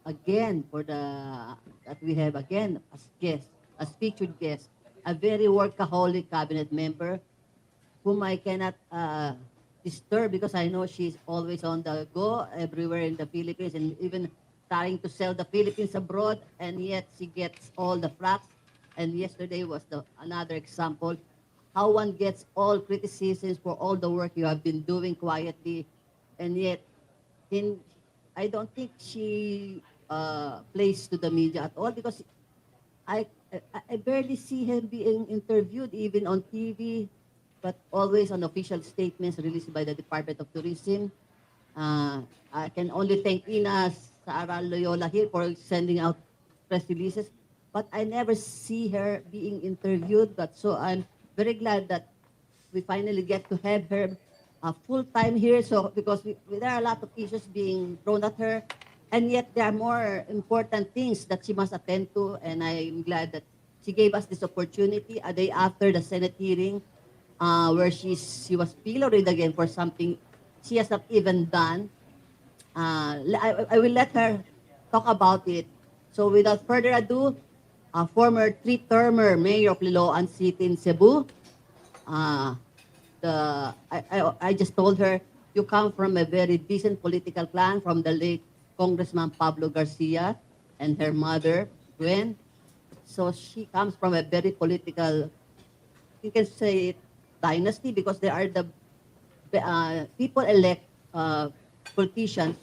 again for the that we have again as guest, as featured guest, a very workaholic cabinet member whom I cannot disturb because I know she's always on the go everywhere in the Philippines and even trying to sell the Philippines abroad, and yet she gets all the flack. And yesterday was another example how one gets all criticisms for all the work you have been doing quietly, and yet in I don't think she plays to the media at all because I, I barely see him being interviewed even on TV, but always on official statements released by the Department of Tourism. I can only thank Ina Sara Loyola here for sending out press releases, but I never see her being interviewed. But so I'm very glad that we finally get to have her full time here. So because there are a lot of issues being thrown at her, and yet there are more important things that she must attend to. And I'm glad that she gave us this opportunity a day after the Senate hearing, where she was pilloried again for something she has not even done. I will let her talk about it. So without further ado, former three-termer mayor of Liloan City in Cebu, uh, I just told her, you come from a very decent political clan from the late Congressman Pablo Garcia and her mother, Gwen. So she comes from a very political, you can say it, dynasty because they are the people elect politicians,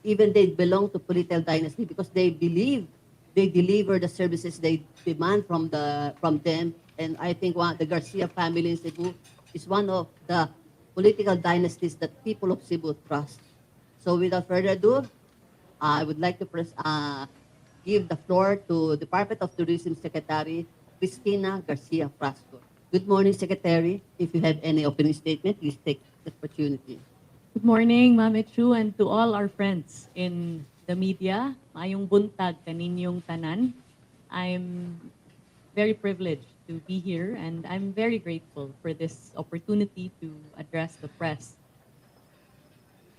even they belong to political dynasty because they believe they deliver the services they demand from them. And I think the Garcia family in Cebu is one of the political dynasties that people of Cebu trust. So without further ado, I would like to give the floor to Department of Tourism Secretary Christina Garcia Frasco. Good morning, Secretary. If you have any opening statement, please take the opportunity. Good morning, Ma'am Echu, and to all our friends in the media. Maayong buntag kaninyong tanan. I'm very privileged to be here, and I'm very grateful for this opportunity to address the press.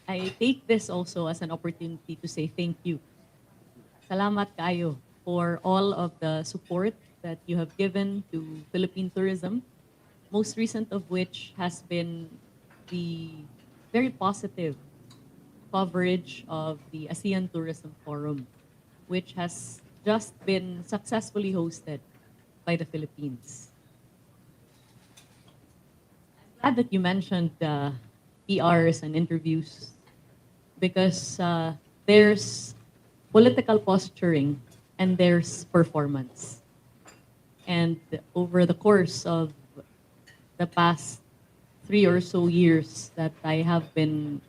I take this also as an opportunity to say thank you. Salamat kayo for all of the support that you have given to Philippine tourism, most recent of which has been the very positive coverage of the ASEAN Tourism Forum, which has just been successfully hosted by the Philippines. I'm glad that you mentioned PRs and interviews because there's political posturing and there's performance. And over the course of the past 3 or so years that I have been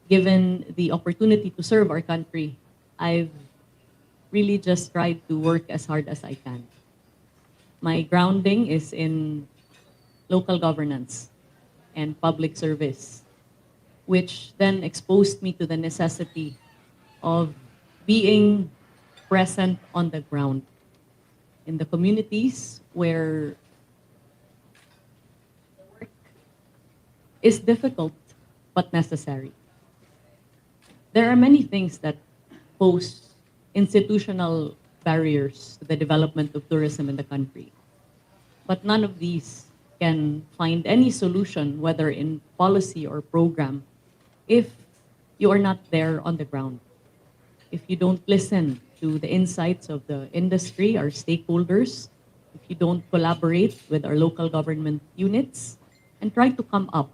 given the opportunity to serve our country, I've really just tried to work as hard as I can. My grounding is in local governance and public service, which then exposed me to the necessity of being present on the ground in the communities where work is difficult but necessary. There are many things that pose institutional barriers to the development of tourism in the country, but none of these can find any solution, whether in policy or program, if you are not there on the ground. If you don't listen to the insights of the industry, our stakeholders, if you don't collaborate with our local government units, and try to come up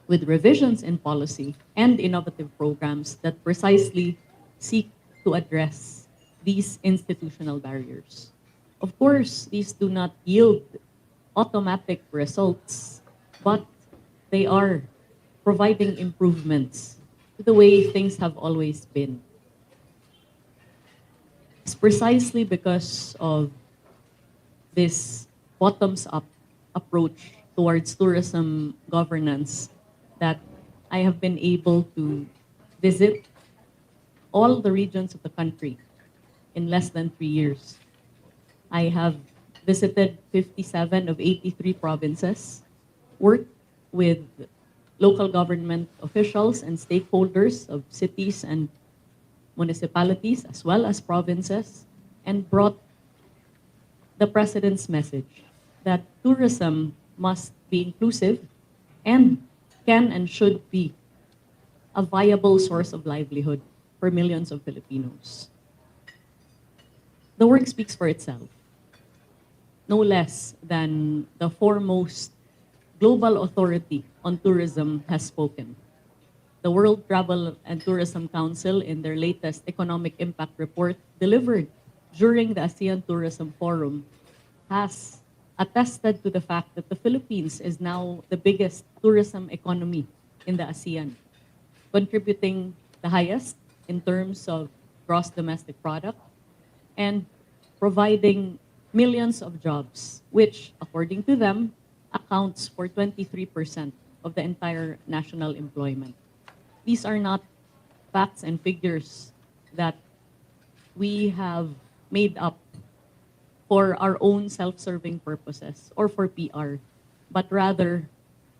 with revisions in policy and innovative programs that precisely seek to address these institutional barriers. Of course, these do not yield automatic results, but they are providing improvements to the way things have always been. It's precisely because of this bottoms-up approach towards tourism governance that I have been able to visit all the regions of the country in less than 3 years. I have visited 57 of 83 provinces, worked with local government officials and stakeholders of cities and municipalities as well as provinces, and brought the President's message that tourism must be inclusive and can and should be a viable source of livelihood for millions of Filipinos. The work speaks for itself. No less than the foremost global authority on tourism has spoken. The World Travel and Tourism Council, in their latest Economic Impact Report delivered during the ASEAN Tourism Forum, has attested to the fact that the Philippines is now the biggest tourism economy in the ASEAN, contributing the highest in terms of gross domestic product and providing millions of jobs, which, according to them, accounts for 23% of the entire national employment. These are not facts and figures that we have made up for our own self-serving purposes or for PR, but rather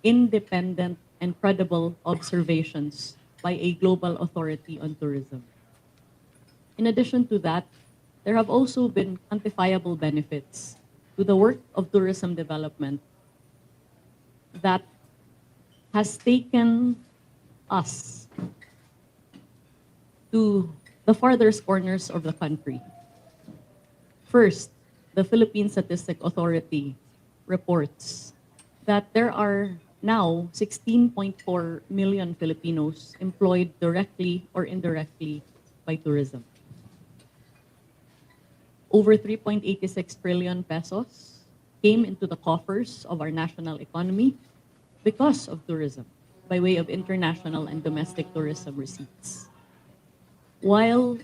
independent and credible observations by a global authority on tourism. In addition to that, there have also been quantifiable benefits to the work of tourism development that has taken us to the farthest corners of the country. First, the Philippine Statistic Authority reports that there are now 16.4 million Filipinos employed directly or indirectly by tourism. Over 3.86 trillion pesos came into the coffers of our national economy because of tourism, by way of international and domestic tourism receipts. While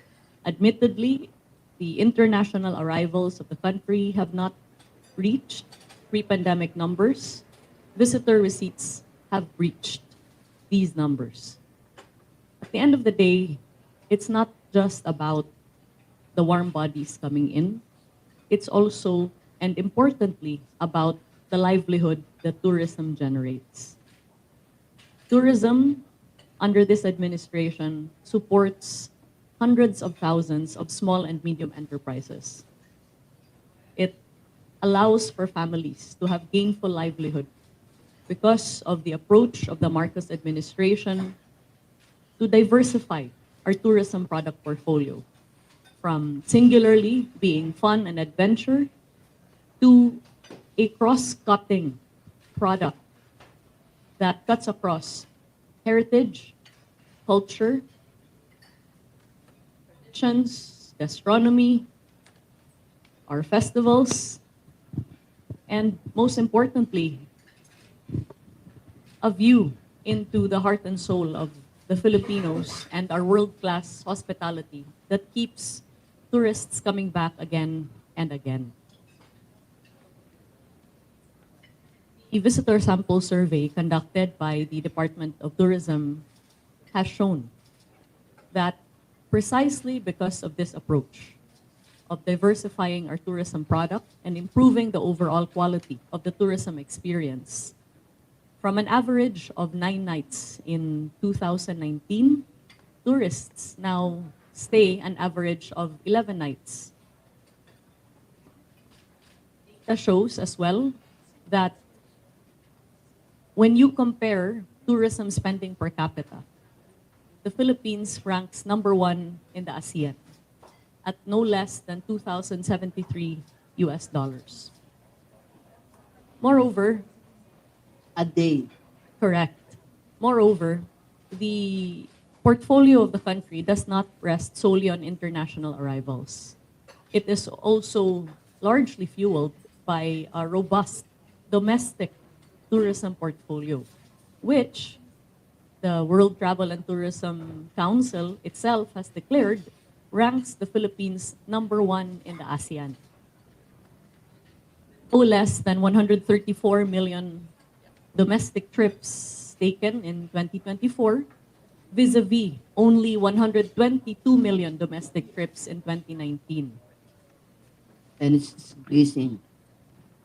admittedly, the international arrivals of the country have not reached pre-pandemic numbers, visitor receipts have reached these numbers. At the end of the day, it's not just about the warm bodies coming in. It's also, and importantly, about the livelihood that tourism generates. Tourism, under this administration, supports hundreds of thousands of small and medium enterprises. It allows for families to have gainful livelihood because of the approach of the Marcos administration to diversify our tourism product portfolio from singularly being fun and adventure to a cross-cutting product that cuts across heritage, culture, traditions, gastronomy, our festivals, and most importantly, a view into the heart and soul of the Filipinos and our world-class hospitality that keeps tourists coming back again and again. A visitor sample survey conducted by the Department of Tourism has shown that precisely because of this approach of diversifying our tourism product and improving the overall quality of the tourism experience, from an average of 9 nights in 2019, tourists now stay an average of 11 nights. Data shows as well that when you compare tourism spending per capita, the Philippines ranks number 1 in the ASEAN at no less than $2,073 US. Moreover, A day. correct. Moreover, the portfolio of the country does not rest solely on international arrivals. It is also largely fueled by a robust domestic tourism portfolio, which the World Travel and Tourism Council itself has declared ranks the Philippines number 1 in the ASEAN. No less than 134 million domestic trips taken in 2024, vis-a-vis only 122 million domestic trips in 2019. And it's increasing.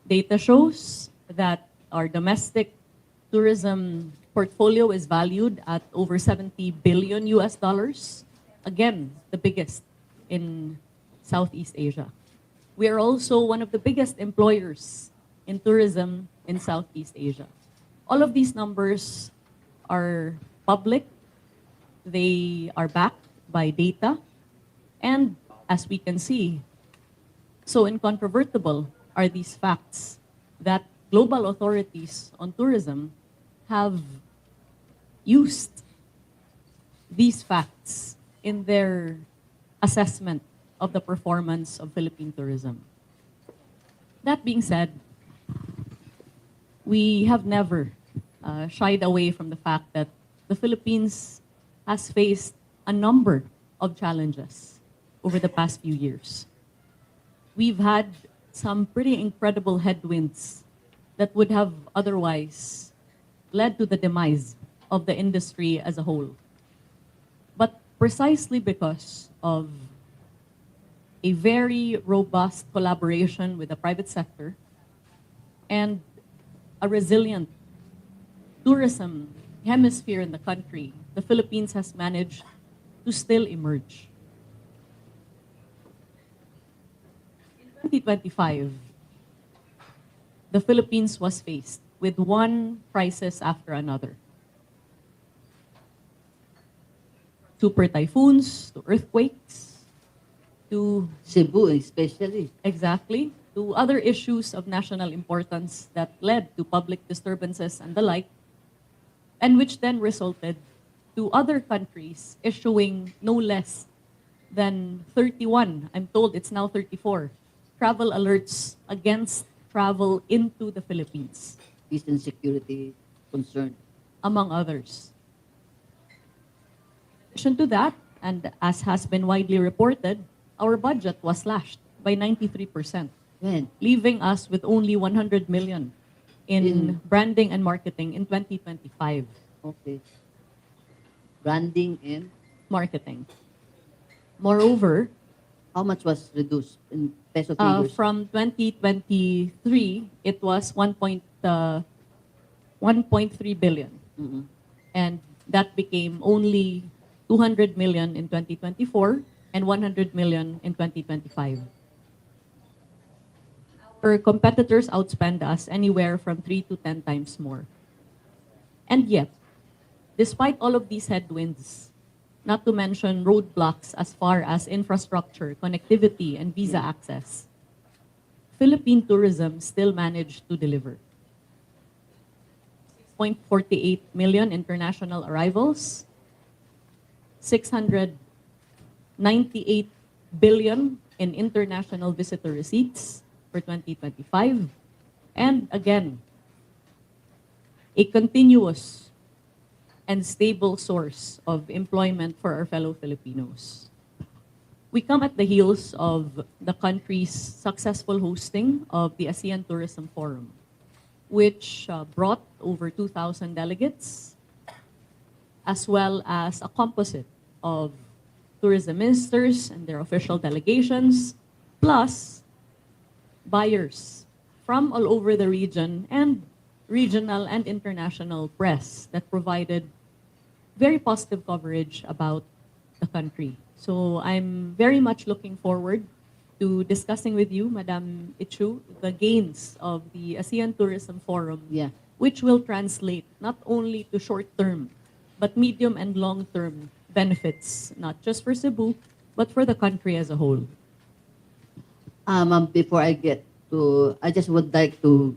Data shows that our domestic tourism portfolio is valued at over 70 billion US dollars, again, the biggest in Southeast Asia. We are also one of the biggest employers in tourism in Southeast Asia. All of these numbers are public, they are backed by data, and as we can see, so incontrovertible are these facts that global authorities on tourism have used these facts in their assessment of the performance of Philippine tourism. That being said, we have never shied away from the fact that the Philippines has faced a number of challenges over the past few years. We've had some pretty incredible headwinds that would have otherwise led to the demise of the industry as a whole. But precisely because of a very robust collaboration with the private sector and a resilient tourism hemisphere in the country, the Philippines has managed to still emerge. In 2025, the Philippines was faced with one crisis after another. Super typhoons, to earthquakes, to Cebu especially. exactly, to other issues of national importance that led to public disturbances and the like, and which then resulted to other countries issuing no less than 31, I'm told it's now 34, travel alerts against travel into the Philippines, Peace and security concern. among others. In addition to that, and as has been widely reported, our budget was slashed by 93%, When? leaving us with only 100 million in In- branding and marketing in 2025. Okay. Branding and Marketing. Moreover, how much was reduced in peso figures? from 2023, it was 1.3 billion. Mhm. And that became only 200 million in 2024 and 100 million in 2025. Our competitors outspend us anywhere from 3 to 10 times more. And yet, despite all of these headwinds, not to mention roadblocks as far as infrastructure, connectivity, and visa access, Philippine tourism still managed to deliver. 6.48 million international arrivals, 698 billion in international visitor receipts for 2025, and again, a continuous and stable source of employment for our fellow Filipinos. We come at the heels of the country's successful hosting of the ASEAN Tourism Forum, which brought over 2,000 delegates, as well as a composite of tourism ministers and their official delegations, plus buyers from all over the region and regional and international press that provided very positive coverage about the country. So I'm very much looking forward to discussing with you, Madam Ichu, the gains of the ASEAN Tourism Forum, Yeah. which will translate not only to short-term, but medium and long-term benefits, not just for Cebu, but for the country as a whole. Before I get to, I just would like to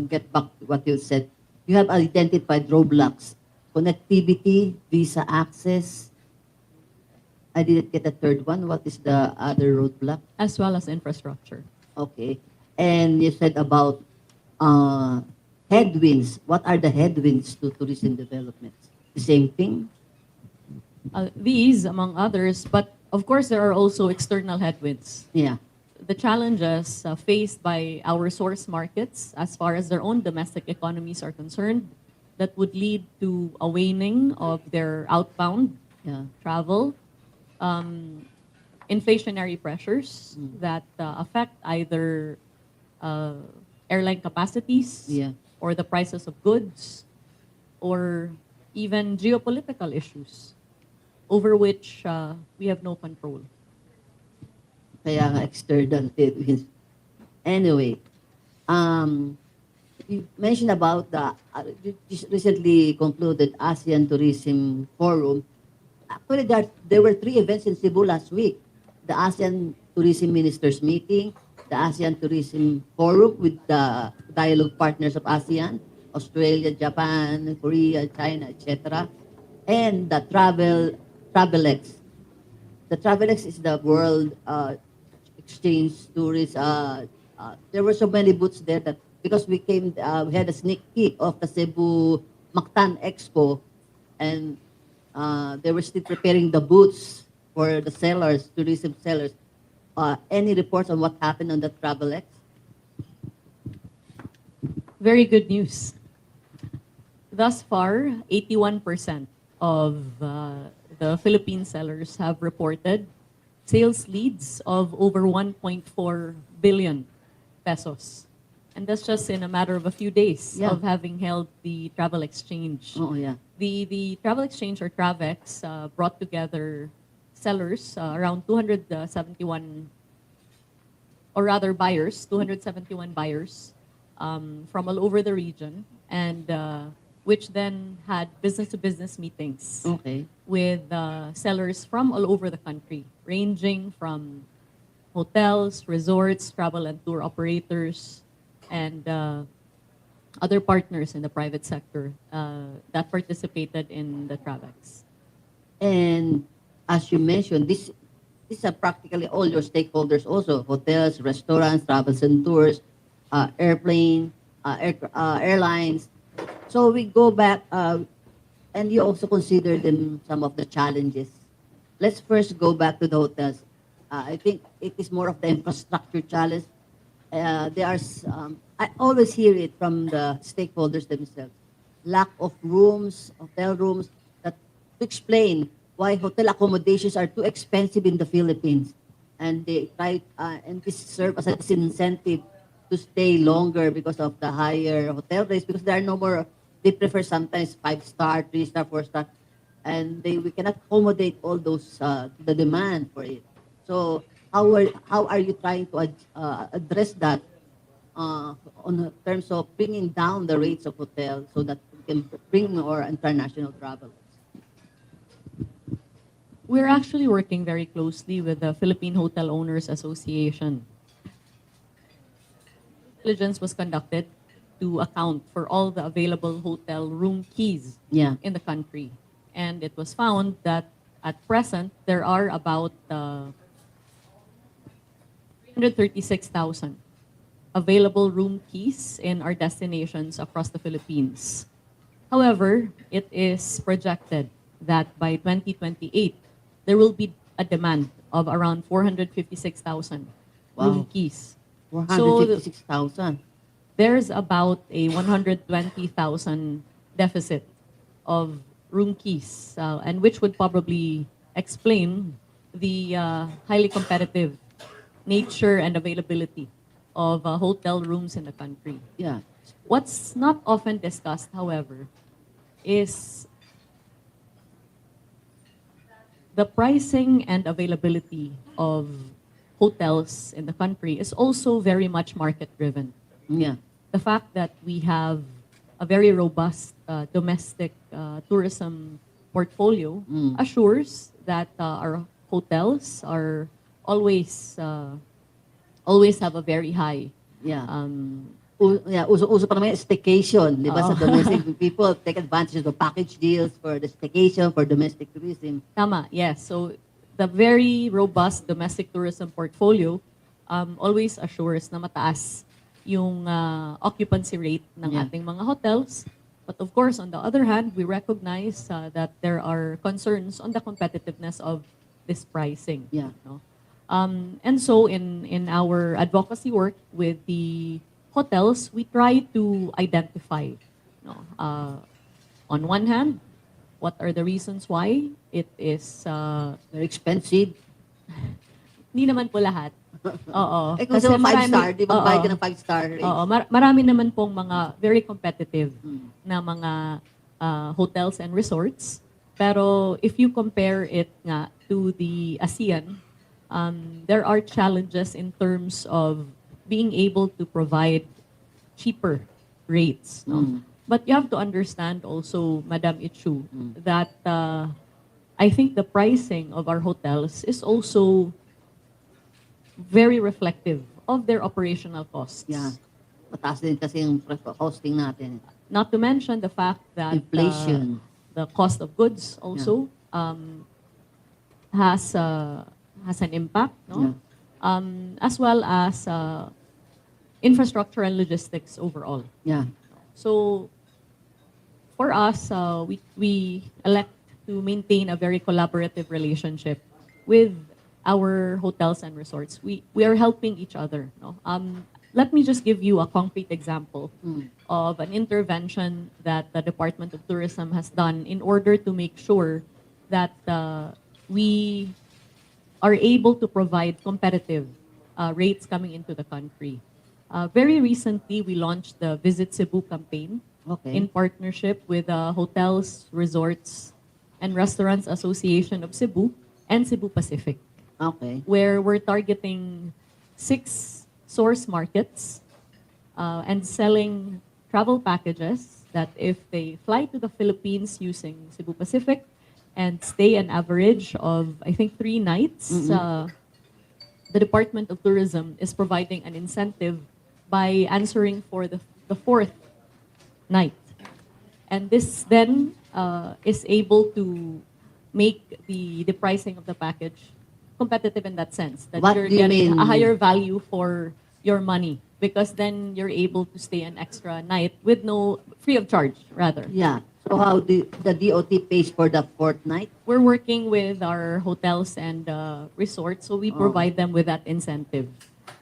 get back to what you said. You have identified roadblocks, connectivity, visa access. I didn't get the third one. What is the other roadblock? As well as infrastructure. Okay. And you said about headwinds. What are the headwinds to tourism development? The same thing? These, among others, but of course there are also external headwinds. Yeah. The challenges faced by our source markets as far as their own domestic economies are concerned, that would lead to a waning of their outbound Yeah. travel, inflationary pressures that affect either airline capacities Yeah. or the prices of goods or even geopolitical issues. over which we have no control. Kaya nga external headwinds. Anyway, you mentioned about the just recently concluded ASEAN Tourism Forum. Actually, there were 3 events in Cebu last week. The ASEAN Tourism Ministers Meeting, the ASEAN Tourism Forum with the dialogue partners of ASEAN, Australia, Japan, Korea, China, etc. And the Travelex. The Travelex is the world exchange tourist. There were so many booths there that because we had a sneak peek of the Cebu Mactan Expo, and they were still preparing the booths for the sellers, tourism sellers. Any reports on what happened on the Travelex? Very good news. Thus far, 81% of the Philippine sellers have reported sales leads of over 1.4 billion pesos. And that's just in a matter of a few days Yeah. of having held the travel exchange. Oh, yeah. The travel exchange or Travex brought together sellers, around 271, or rather buyers, 271 buyers from all over the region, and which then had business-to-business meetings Okay. with sellers from all over the country, ranging from hotels, resorts, travel and tour operators, and other partners in the private sector that participated in the Travex. And as you mentioned, these are practically all your stakeholders also: hotels, restaurants, travels and tours, airlines. So we go back, and you also considered in some of the challenges. Let's first go back to the hotels. I think it is more of the infrastructure challenge. I always hear it from the stakeholders themselves. Lack of rooms, hotel rooms, that to explain why hotel accommodations are too expensive in the Philippines. And they try, and this serve as a disincentive to stay longer because of the higher hotel rates, because there are no more, they prefer sometimes 5-star, 3-star, 4-star, and we cannot accommodate all those, the demand for it. So how are you trying to address that on terms of bringing down the rates of hotels so that we can bring more international travelers? We're actually working very closely with the Philippine Hotel Owners Association. Diligence was conducted to account for all the available hotel room keys Yeah. in the country. And it was found that at present, there are about 336,000 available room keys in our destinations across the Philippines. However, it is projected that by 2028, there will be a demand of around 456,000 room Wow. keys. 456,000. There's about a 120,000 deficit of room keys, and which would probably explain the highly competitive nature and availability of hotel rooms in the country. Yeah. What's not often discussed, however, is the pricing and availability of hotels in the country is also very much market-driven. Yeah. The fact that we have a very robust domestic tourism portfolio assures that our hotels are always have a very high. Yeah. Uso pa naman yung staycation, di ba? Sa domestic people take advantage of the package deals for the staycation, for domestic tourism. Tama, yes. So the very robust domestic tourism portfolio always assures na mataas yung occupancy rate ng ating mga hotels. But of course, on the other hand, we recognize that there are concerns on the competitiveness of this pricing. Yeah. No? And so in our advocacy work with the hotels, we try to identify, on one hand, what are the reasons why it is Very expensive. hindi naman po lahat. Oo. Kung sa 5-star, di ba bayad ka ng 5-star rates? Oo, marami naman pong mga very competitive na mga hotels and resorts Pero if you compare it nga to the ASEAN, there are challenges in terms of being able to provide cheaper rates. No? But you have to understand also, Madam Ichu, that I think the pricing of our hotels is also very reflective of their operational costs. Yeah. Mataas din kasi yung hosting natin. Not to mention the fact that Inflation. the cost of goods also has an impact, no? As well as infrastructure and logistics overall. Yeah. So for us, we elect to maintain a very collaborative relationship with our hotels and resorts. We are helping each other. No? Let me just give you a concrete example of an intervention that the Department of Tourism has done in order to make sure that we are able to provide competitive rates coming into the country. Very recently, we launched the Visit Cebu campaign in partnership with Hotels, Resorts, and Restaurants Association of Cebu and Cebu Pacific, where we're targeting 6 source markets and selling travel packages that if they fly to the Philippines using Cebu Pacific and stay an average of, I think, 3 nights, the Department of Tourism is providing an incentive by answering for the 4th night. And this then is able to make the pricing of the package competitive in that sense, that What you're do you getting mean? a higher value for your money, because then you're able to stay an extra night with free of charge, rather. Yeah. So how the DOT pays for the 4th night? We're working with our hotels and resorts, so we provide them with that incentive.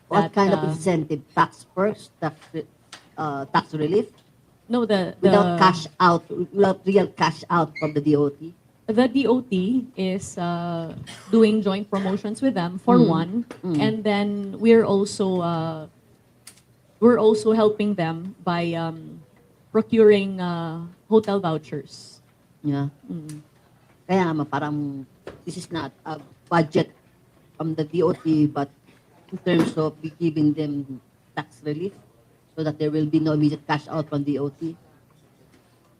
What that, kind of incentive? Tax perks? Tax relief? No, Without cash out, without real cash out from the DOT? The DOT is doing joint promotions with them for one, and then we're also helping them by procuring hotel vouchers. Yeah. Kaya nga, parang this is not a budget from the DOT, but in terms of giving them tax relief so that there will be no immediate cash out from DOT.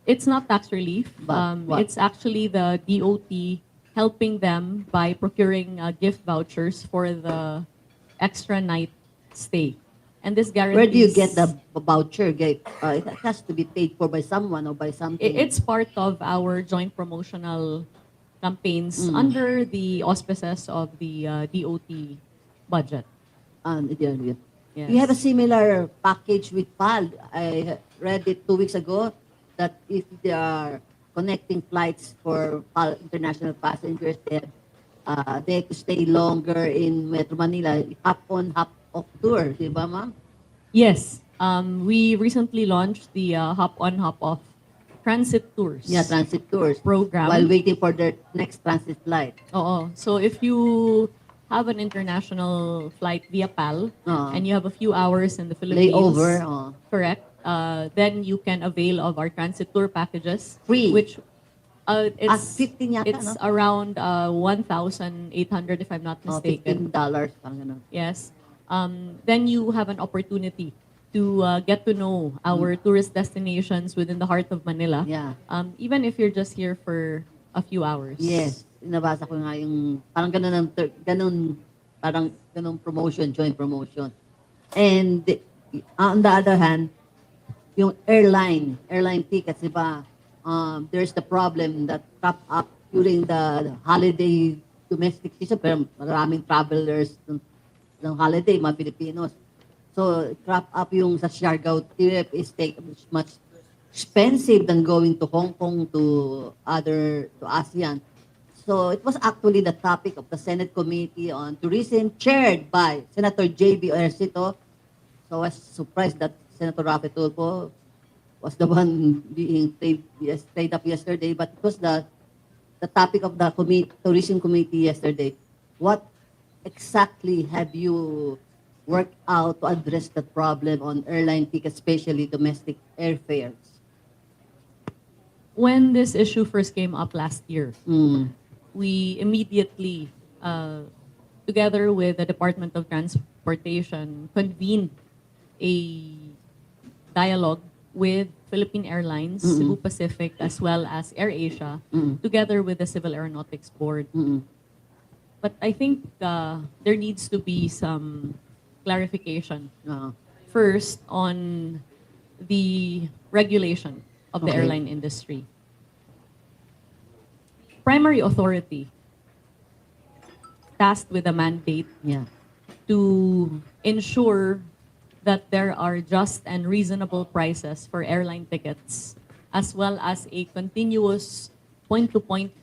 It's not tax relief. But what? It's actually the DOT helping them by procuring gift vouchers for the extra night stay. And this guarantees... Where do you get the voucher? It has to be paid for by someone or by something. It's part of our joint promotional campaigns under the auspices of the DOT budget. Yes. Yes. You have a similar package with PAL. I read it 2 weeks ago that if they are connecting flights for PAL international passengers, they have to stay longer in Metro Manila, hop-on, hop-off tour. Di ba, ma'am? Yes. We recently launched the hop-on, hop-off transit tours. Yeah, transit tours. Program. While waiting for their next transit flight. Oo. So if you have an international flight via PAL and you have a few hours in the Philippines, Layover. correct, then you can avail of our transit tour packages. Free. Which it's 15 yata, it's no? around 1,800 if I'm not mistaken. $15, parang ganun. Yes. Then you have an opportunity to get to know our tourist destinations within the heart of Manila. Yeah. Even if you're just here for a few hours. Yes. Nabasa ko nga yung parang ganun promotion, joint promotion. And on the other hand, yung airline tickets, di ba? There's the problem that crop up during the holiday domestic season, pero maraming travelers ng holiday, mga Filipinos. So, crop up yung sa Siargao trip is much expensive than going to Hong Kong to ASEAN. So, it was actually the topic of the Senate Committee on Tourism chaired by Senator J.B. Ercito. So, I was surprised that Senator Rafi Tulfo was the one being played up yesterday, but it was the topic of the Tourism Committee yesterday. What exactly have you worked out to address the problem on airline tickets, especially domestic airfares? When this issue first came up last year, Mm. we immediately, together with the Department of Transportation, convened a dialogue with Philippine Airlines, Cebu Pacific, as well as AirAsia, together with the Civil Aeronautics Board. But I think there needs to be some clarification. Uh, First, on the regulation of the Okay. airline industry. Primary authority tasked with a mandate yeah. to ensure that there are just and reasonable prices for airline tickets, as well as a continuous point-to-point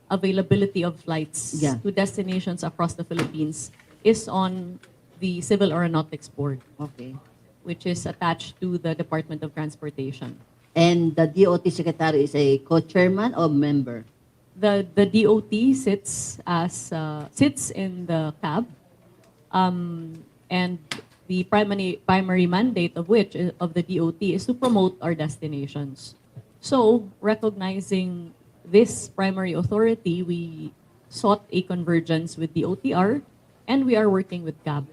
availability of flights Yeah. to destinations across the Philippines, is on the Civil Aeronautics Board, Okay. which is attached to the Department of Transportation. And the DOT secretary is a co-chairman or member? The DOT sits in the CAB, and the primary mandate of which of the DOT is to promote our destinations. So, recognizing this primary authority, we sought a convergence with the OTR, and we are working with CAB.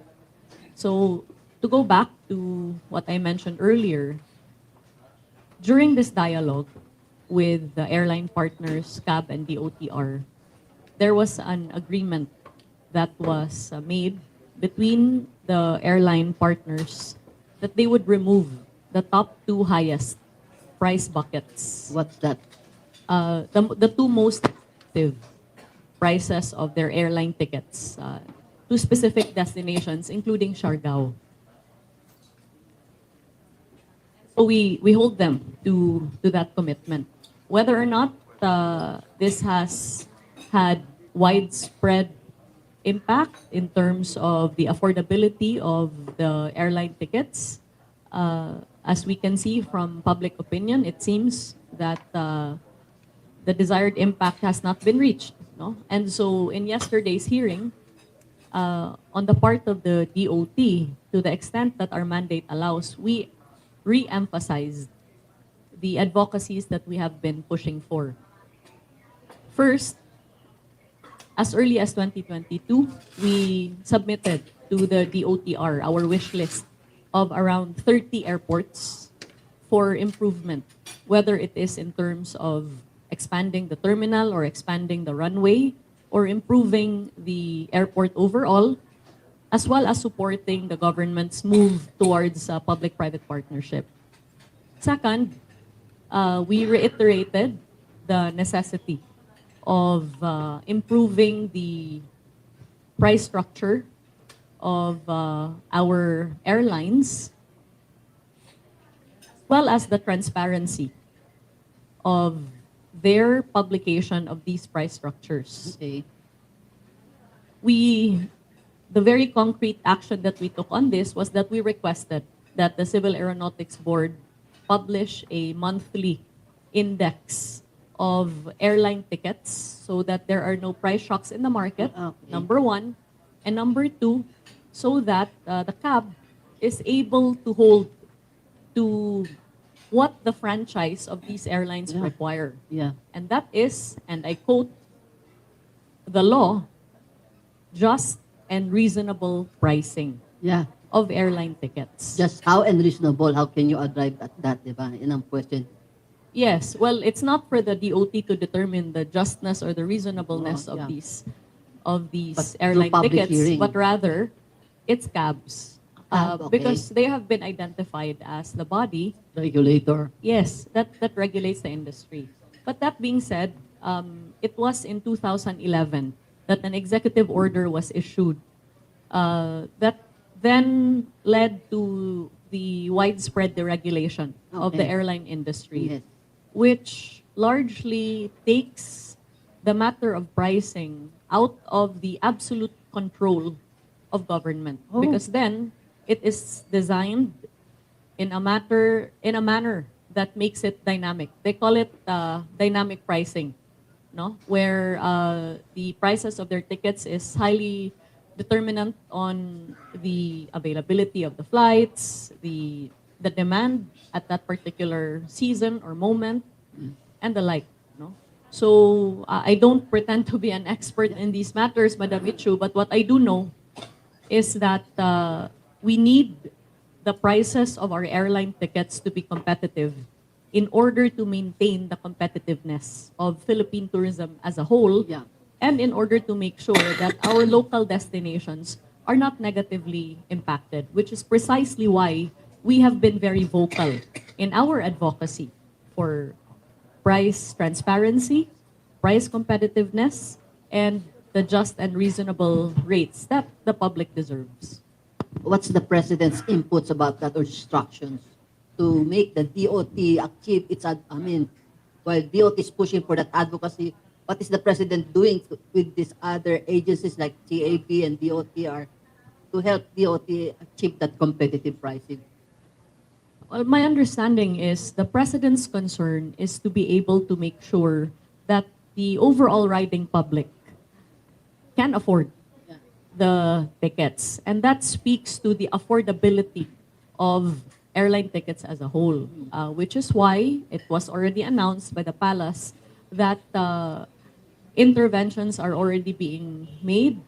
So, to go back to what I mentioned earlier, during this dialogue with the airline partners, CAB and the OTR, there was an agreement that was made between the airline partners that they would remove the top two highest price buckets, What's that? the two most expensive prices of their airline tickets to specific destinations, including Siargao. So we hold them to that commitment. Whether or not this has had widespread impact in terms of the affordability of the airline tickets, as we can see from public opinion, it seems that the desired impact has not been reached. No? And so in yesterday's hearing, on the part of the DOT, to the extent that our mandate allows, we re-emphasized the advocacies that we have been pushing for. First, as early as 2022, we submitted to the DOTR our wish list of around 30 airports for improvement, whether it is in terms of expanding the terminal or expanding the runway or improving the airport overall, as well as supporting the government's move towards public-private partnership. Second, we reiterated the necessity of improving the price structure of our airlines, as well as the transparency of their publication of these price structures. Okay. The very concrete action that we took on this was that we requested that the Civil Aeronautics Board publish a monthly index of airline tickets so that there are no price shocks in the market, Okay. number one. And number two, so that the CAB is able to hold to what the franchise of these airlines Yeah. require. Yeah. And that is, and I quote, the law, just and reasonable pricing Yeah. of airline tickets. Just how unreasonable, how can you arrive at that, di ba? Yan ang question. Yes, well, it's not for the DOT to determine the justness or the reasonableness Oh, yeah. of these But through airline public tickets, hearing. but rather it's cabs. Okay. Because they have been identified as the body, Regulator. yes, that regulates the industry. But that being said, it was in 2011 that an executive order was issued that then led to the widespread deregulation of the Okay. airline industry, Yes. which largely takes the matter of pricing out of the absolute control of government. Oh. Because then it is designed in a manner that makes it dynamic. They call it dynamic pricing, no? Where the prices of their tickets is highly determinant on the availability of the flights, the demand at that particular season or moment, and the like. No? So I don't pretend to be an expert in these matters, Madam Ichu, but what I do know is that we need the prices of our airline tickets to be competitive in order to maintain the competitiveness of Philippine tourism as a whole, Yeah. and in order to make sure that our local destinations are not negatively impacted, which is precisely why we have been very vocal in our advocacy for price transparency, price competitiveness, and the just and reasonable rates that the public deserves. What's the president's inputs about that or instructions to make the DOT achieve its, while DOT is pushing for that advocacy, what is the president doing with these other agencies like TAB and DOTR to help DOT achieve that competitive pricing? Well, my understanding is the president's concern is to be able to make sure that the overall riding public can afford Yeah. the tickets. And that speaks to the affordability of airline tickets as a whole, which is why it was already announced by the palace that interventions are already being made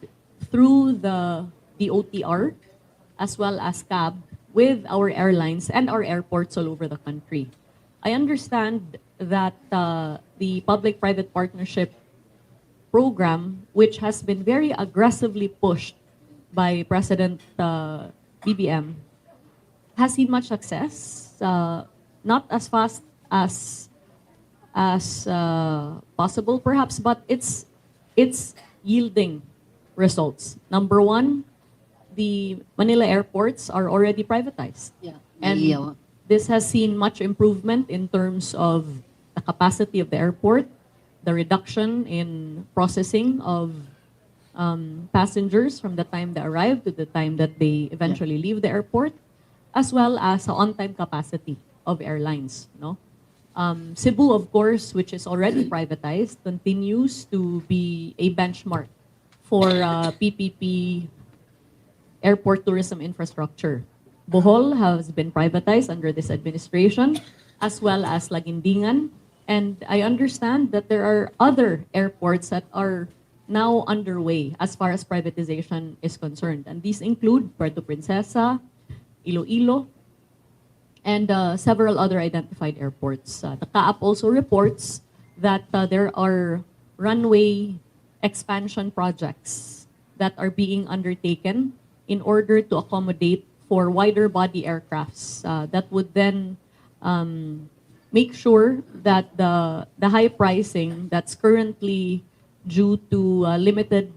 through the OTR as well as CAB with our airlines and our airports all over the country. I understand that the public-private partnership program, which has been very aggressively pushed by President BBM, has seen much success. Not as fast as possible, perhaps, but it's yielding results. Number one, the Manila airports are already privatized. Yeah. And Yeah. this has seen much improvement in terms of the capacity of the airport, the reduction in processing of passengers from the time they arrive to the time that they eventually leave the airport, as well as the on-time capacity of airlines. No? Cebu, of course, which is already privatized, continues to be a benchmark for PPP airport tourism infrastructure. Bohol has been privatized under this administration, as well as Laguindingan. And I understand that there are other airports that are now underway as far as privatization is concerned. And these include Puerto Princesa, Iloilo, and several other identified airports. The CAAP also reports that there are runway expansion projects that are being undertaken in order to accommodate for wider body aircrafts that would then make sure that the high pricing that's currently due to limited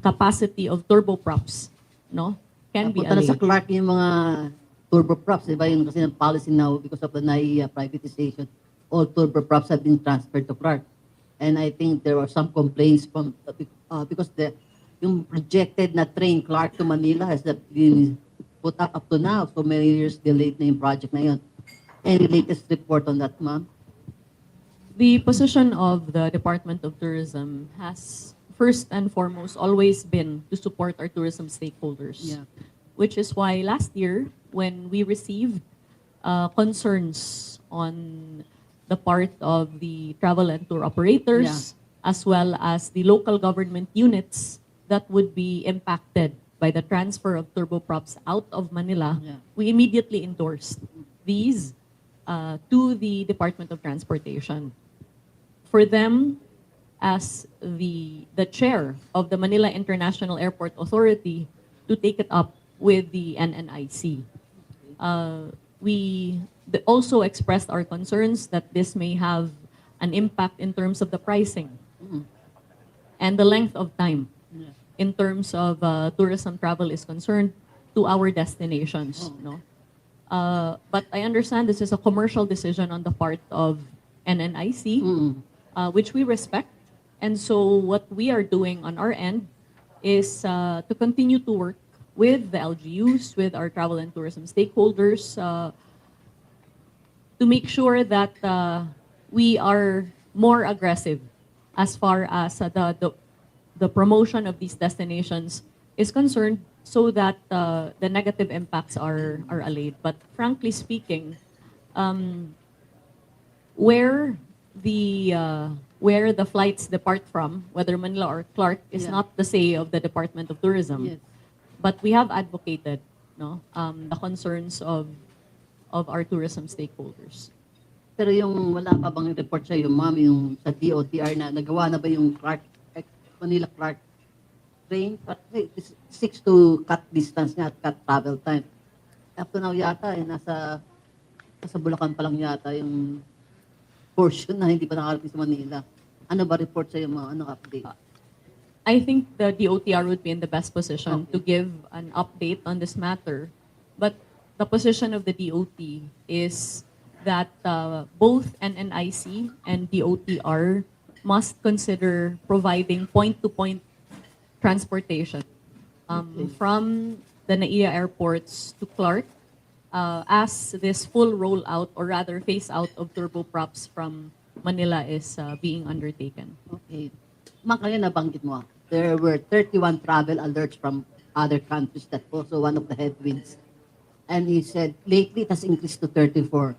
capacity of turboprops, no, can be Punta na sa allayed. Clark yung mga turboprops, di ba? Yung kasi ng policy now because of the NAIA privatization, all turboprops have been transferred to Clark. And I think there were some complaints from because yung projected na train Clark to Manila has not been put up to now. So many years delayed na yung project na yun. Any latest report on that, ma'am? The position of the Department of Tourism has first and foremost always been to support our tourism stakeholders. Yeah. Which is why last year, when we received concerns on the part of the travel and tour operators, as well as the local government units that would be impacted by the transfer of turboprops out of Manila, we immediately endorsed these to the Department of Transportation. For them, as the chair of the Manila International Airport Authority, to take it up with the NNIC. We also expressed our concerns that this may have an impact in terms of the pricing and the length of time in terms of tourism travel is concerned to our destinations. No? But I understand this is a commercial decision on the part of NNIC, which we respect. And so what we are doing on our end is to continue to work with the LGUs, with our travel and tourism stakeholders, to make sure that we are more aggressive as far as the promotion of these destinations is concerned, so that the negative impacts are allayed. But frankly speaking, where the where the flights depart from, whether Manila or Clark, is Yeah. not the say of the Department of Tourism. Yes. But we have advocated, no, the concerns of our tourism stakeholders. Pero yung wala pa bang report sa yung ma'am, yung sa DOTR na nagawa na ba yung Manila Clark train? Kasi it's 6 to cut distance nga at cut travel time. Up to now yata, nasa Bulacan pa lang yata yung portion na hindi pa nakarating sa Manila. Ano ba report sa yung mga update? I think the DOTR would be in the best position Okay. to give an update on this matter. But the position of the DOT is that both NNIC and DOTR must consider providing point-to-point transportation Okay. from the NAIA airports to Clark as this full rollout, or rather phase out of turboprops from Manila is being undertaken. Okay. Ma'am, kanina nabanggit mo, there were 31 travel alerts from other countries that also one of the headwinds. And he said, lately it has increased to 34.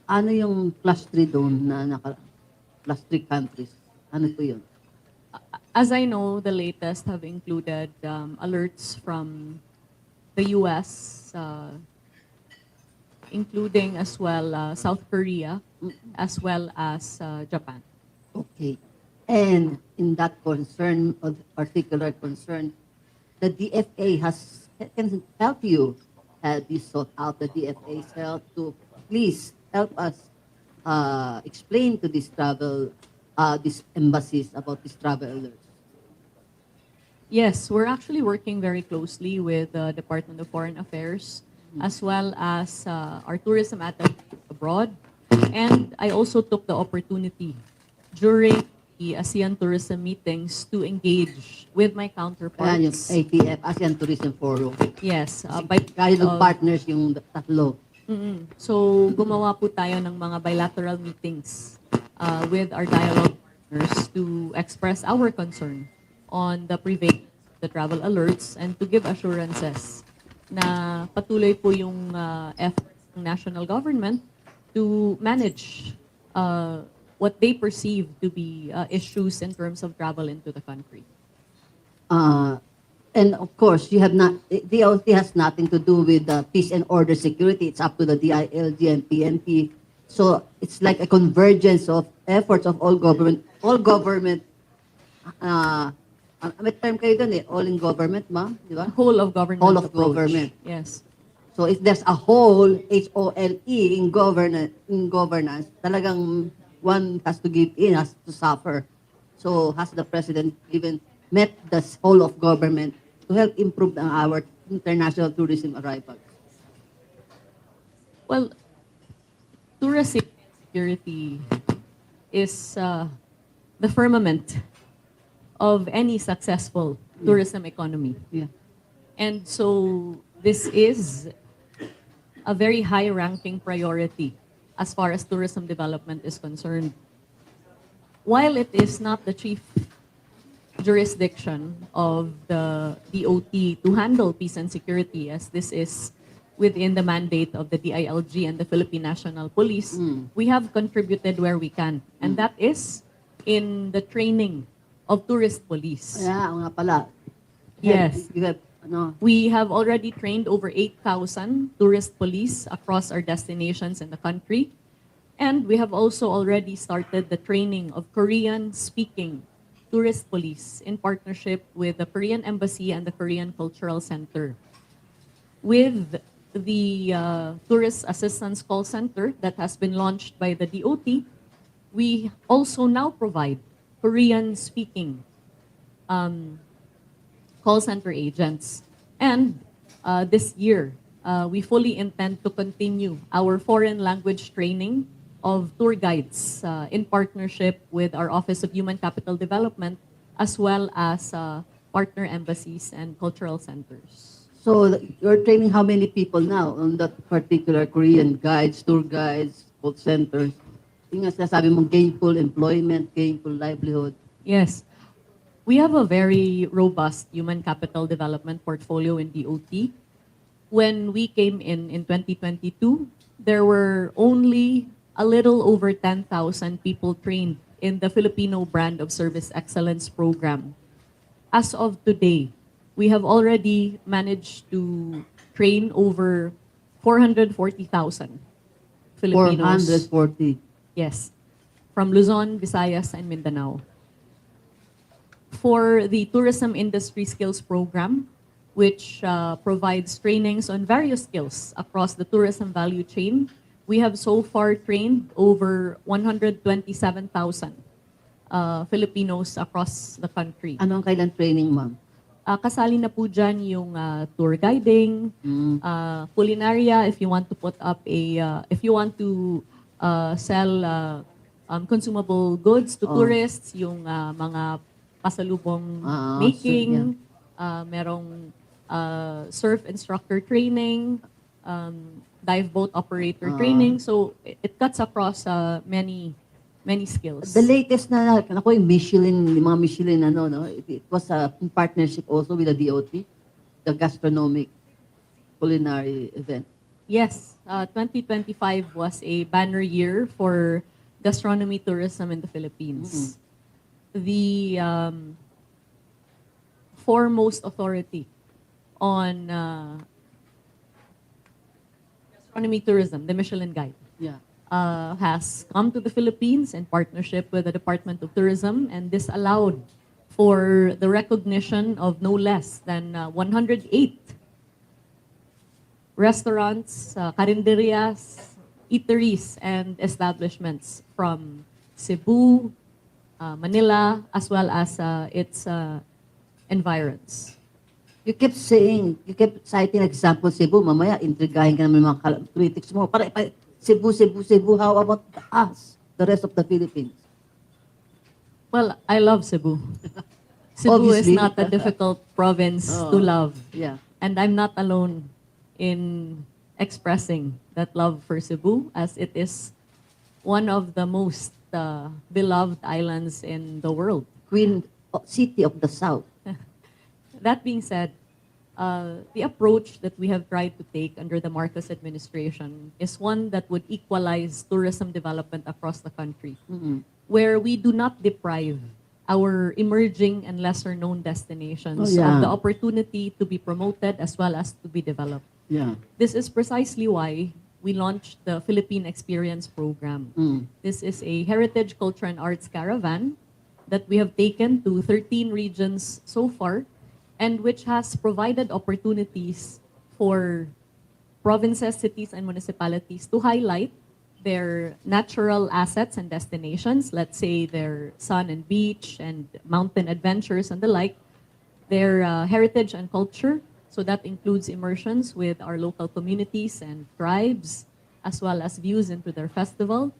Ano yung plus 3 doon na plus 3 countries? Ano po yun? As I know, the latest have included alerts from the US, including as well South Korea, as well as Japan. Okay. And in that concern, of particular concern, the DFA can help you this sought out the DFA's help to please help us explain to these embassies about these travel alerts. Yes, we're actually working very closely with the Department of Foreign Affairs, as well as our tourism attaché abroad. And I also took the opportunity during the ASEAN tourism meetings to engage with my Ayan yung counterparts. ATF, ASEAN Tourism Forum. Yes, by Kaya ng of- partners yung tatlo. So, gumawa po tayo ng mga bilateral meetings with our dialogue partners to express our concern on the prevalence of the travel alerts and to give assurances na patuloy po yung efforts ng national government to manage what they perceive to be issues in terms of travel into the country. And of course, you have not. DOT has nothing to do with peace and order security. It's up to the DILG and PNP. So it's like a convergence of efforts of all government. May term kayo dun all in government, ma'am, di ba? Whole of government Whole of approach. government. Yes. So if there's a whole, HOLE in governance, talagang one has to give in, has to suffer. So has the president even met the whole of government to help improve our international tourism arrivals? Well, tourism security is the firmament of any successful tourism economy. Yeah. And so this is a very high-ranking priority as far as tourism development is concerned. While it is not the chief jurisdiction of the DOT to handle peace and security, as this is within the mandate of the DILG and the Philippine National Police, we have contributed where we can. And that is in the training of tourist police. Yeah, nga pala. Yes. You have, We have already trained over 8,000 tourist police across our destinations in the country. And we have also already started the training of Korean-speaking tourist police in partnership with the Korean Embassy and the Korean Cultural Center. With the Tourist Assistance Call Center that has been launched by the DOT, we also now provide Korean-speaking call center agents. And this year, we fully intend to continue our foreign language training of tour guides in partnership with our Office of Human Capital Development, as well as partner embassies and cultural centers. so you're training how many people now on that particular Korean guides, tour guides, call centers? Yung nga sinasabi mong gainful employment, gainful livelihood. Yes. We have a very robust human capital development portfolio in DOT. When we came in 2022, there were only a little over 10,000 people trained in the Filipino Brand of Service Excellence program. As of today, we have already managed to train over 440,000 Filipinos. 440. Yes, from Luzon, Visayas, and Mindanao. For the Tourism Industry Skills Program, which provides trainings on various skills across the tourism value chain, we have so far trained over 127,000 Filipinos across the country. Anong kailan training, ma'am? Kasali na po dyan yung tour guiding, culinaria, if you want to put up if you want to sell consumable goods to tourists, yung mga pasalubong making, merong surf instructor training, dive boat operator training. So it cuts across many skills. The latest na ako yung mga Michelin no? It was a partnership also with the DOT, the gastronomic culinary event. Yes, 2025 was a banner year for gastronomy tourism in the Philippines. The foremost authority on gastronomy tourism, the Michelin Guide, has come to the Philippines in partnership with the Department of Tourism, and this allowed for the recognition of no less than 108 restaurants, carinderias, eateries, and establishments from Cebu, Manila, as well as its environs. You kept citing example Cebu. Mamaya, intrigahin ka naman mga critics mo. Cebu. How about us, the rest of the Philippines? Well, I love Cebu. Cebu is not a difficult province to love. Yeah. And I'm not alone in expressing that love for Cebu, as it is one of the most beloved islands in the world. Queen City of the South. That being said, the approach that we have tried to take under the Marcos administration is one that would equalize tourism development across the country, where we do not deprive our emerging and lesser-known destinations of the opportunity to be promoted as well as to be developed. Yeah. This is precisely why we launched the Philippine Experience Program. This is a heritage, culture, and arts caravan that we have taken to 13 regions so far, and which has provided opportunities for provinces, cities, and municipalities to highlight their natural assets and destinations, let's say their sun and beach and mountain adventures and the like, their heritage and culture, so that includes immersions with our local communities and tribes, as well as views into their festival,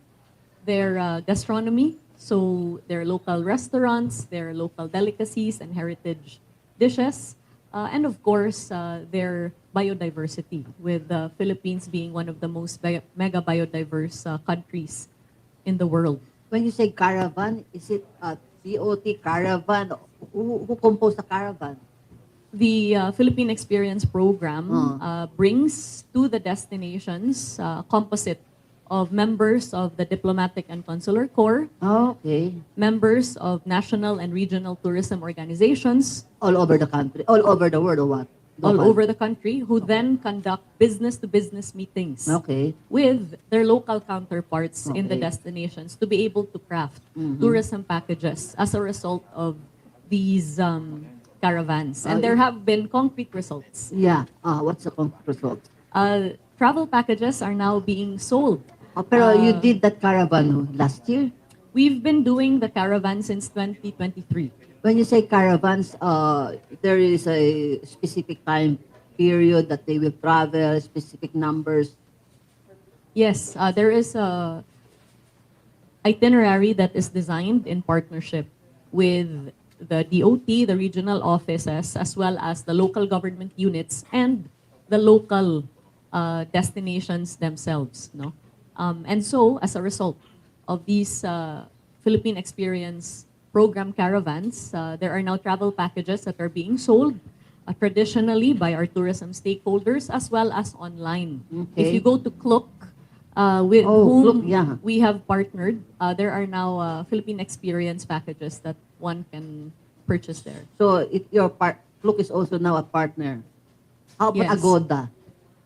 their gastronomy, so their local restaurants, their local delicacies and heritage dishes, and of course, their biodiversity, with the Philippines being one of the most mega biodiverse countries in the world. When you say caravan, is it a DOT caravan? Who composed the caravan? The Philippine Experience Program brings to the destinations a composite of members of the Diplomatic and Consular Corps, members of national and regional tourism organizations, all over the country, all over the world, or what? all over the country, who then conduct business-to-business meetings with their local counterparts in the destinations to be able to craft tourism packages as a result of these caravans. And there have been concrete results. Yeah. What's the concrete result? Travel packages are now being sold. Pero you did that caravan last year? We've been doing the caravan since 2023. When you say caravans, there is a specific time period that they will travel, specific numbers. Yes, there is a itinerary that is designed in partnership with the DOT, the regional offices, as well as the local government units and the local destinations themselves. No? And so, as a result of these Philippine Experience Program caravans, there are now travel packages that are being sold traditionally by our tourism stakeholders as well as online. If you go to Klook, with look, whom yeah. we have partnered. There are now Philippine experience packages that one can purchase there. So Look is also now a partner. How about Yes. Agoda?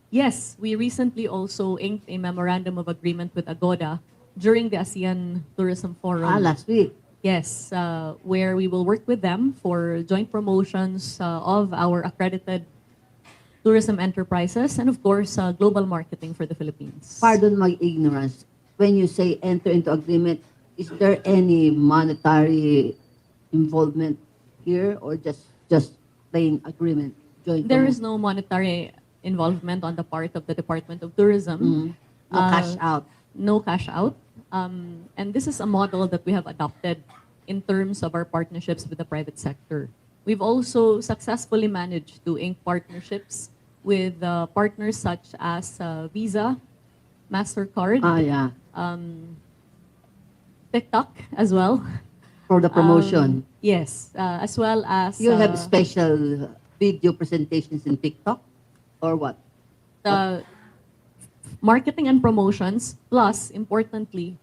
Yes, we recently also inked a memorandum of agreement with Agoda during the ASEAN Tourism Forum. Last week. Yes, where we will work with them for joint promotions of our accredited tourism enterprises and, of course, global marketing for the Philippines. Pardon my ignorance. When you say enter into agreement, is there any monetary involvement here or just plain agreement? Joint There is promotion? no monetary involvement on the part of the Department of Tourism. Mhm. No cash out. No cash out. And this is a model that we have adopted in terms of our partnerships with the private sector. We've also successfully managed to ink partnerships with partners such as Visa, MasterCard, Yeah. TikTok as well. For the promotion. Yes, as well as You have special video presentations in TikTok or what? marketing and promotions, plus, importantly,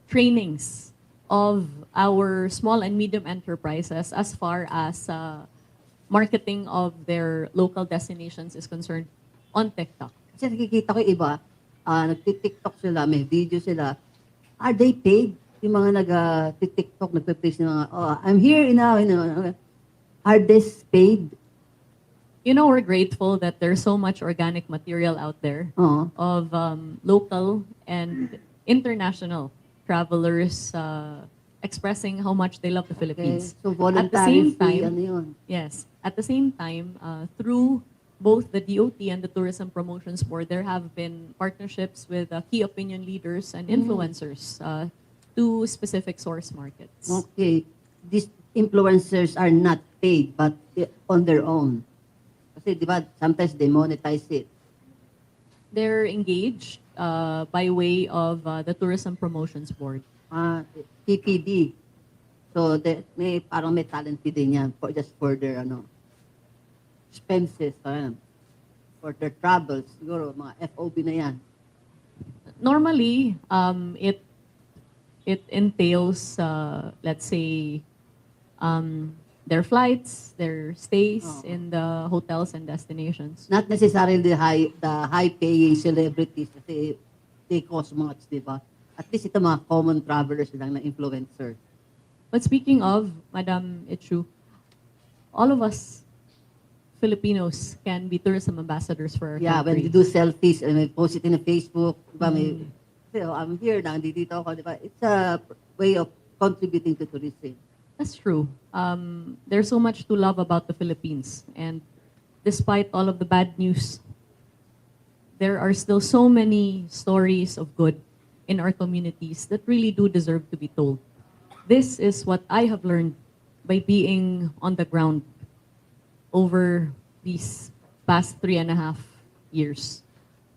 trainings of our small and medium enterprises as far as marketing of their local destinations is concerned on TikTok. Kasi nakikita ko yung iba, nagti-TikTok sila, may video sila. Are they paid? Yung mga nag-TikTok, nagpe-place ng mga, I'm here now. Are they paid? You know, we're grateful that there's so much organic material out there Oo. of local and international travelers expressing how much they love the Okay. Philippines. So At the voluntary same fee, time, ano yun? yes, at the same time, through both the DOT and the Tourism Promotions Board, there have been partnerships with key opinion leaders and influencers to specific source markets. Okay. These influencers are not paid, but on their own. Kasi di ba, sometimes they monetize it. They're engaged by way of the Tourism Promotions Board. TPB. So, parang may talent fee din yan for their expenses, for their travels. Siguro, mga FOB na yan. Normally, it entails, let's say, their flights, their stays in the hotels and destinations. Not necessarily the high-paying celebrities kasi they cost much, di ba? At least ito mga common travelers lang na influencer. But speaking of, Madam Ichu, all of us Filipinos can be tourism ambassadors for our Yeah, when country. we do selfies and we post it in Facebook, di ba, I'm here, nandito ako, di ba? It's a way of contributing to tourism. That's true. There's so much to love about the Philippines. And despite all of the bad news, there are still so many stories of good in our communities that really do deserve to be told. This is what I have learned by being on the ground over these past 3.5 years.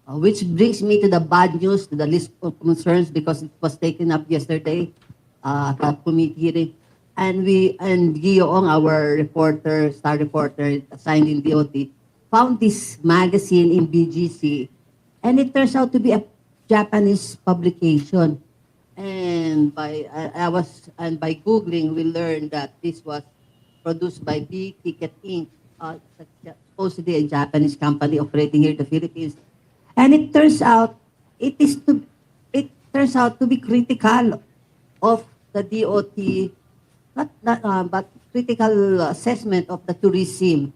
Which brings me to the bad news, to the list of concerns because it was taken up yesterday at a committee hearing. And Gioong, our reporter, star reporter assigned in DOT, found this magazine in BGC, and it turns out to be a Japanese publication. And by googling, we learned that this was produced by B Ticket Inc., supposedly a Japanese company operating here in the Philippines. And it turns out to be critical of the DOT, but critical assessment of the tourism.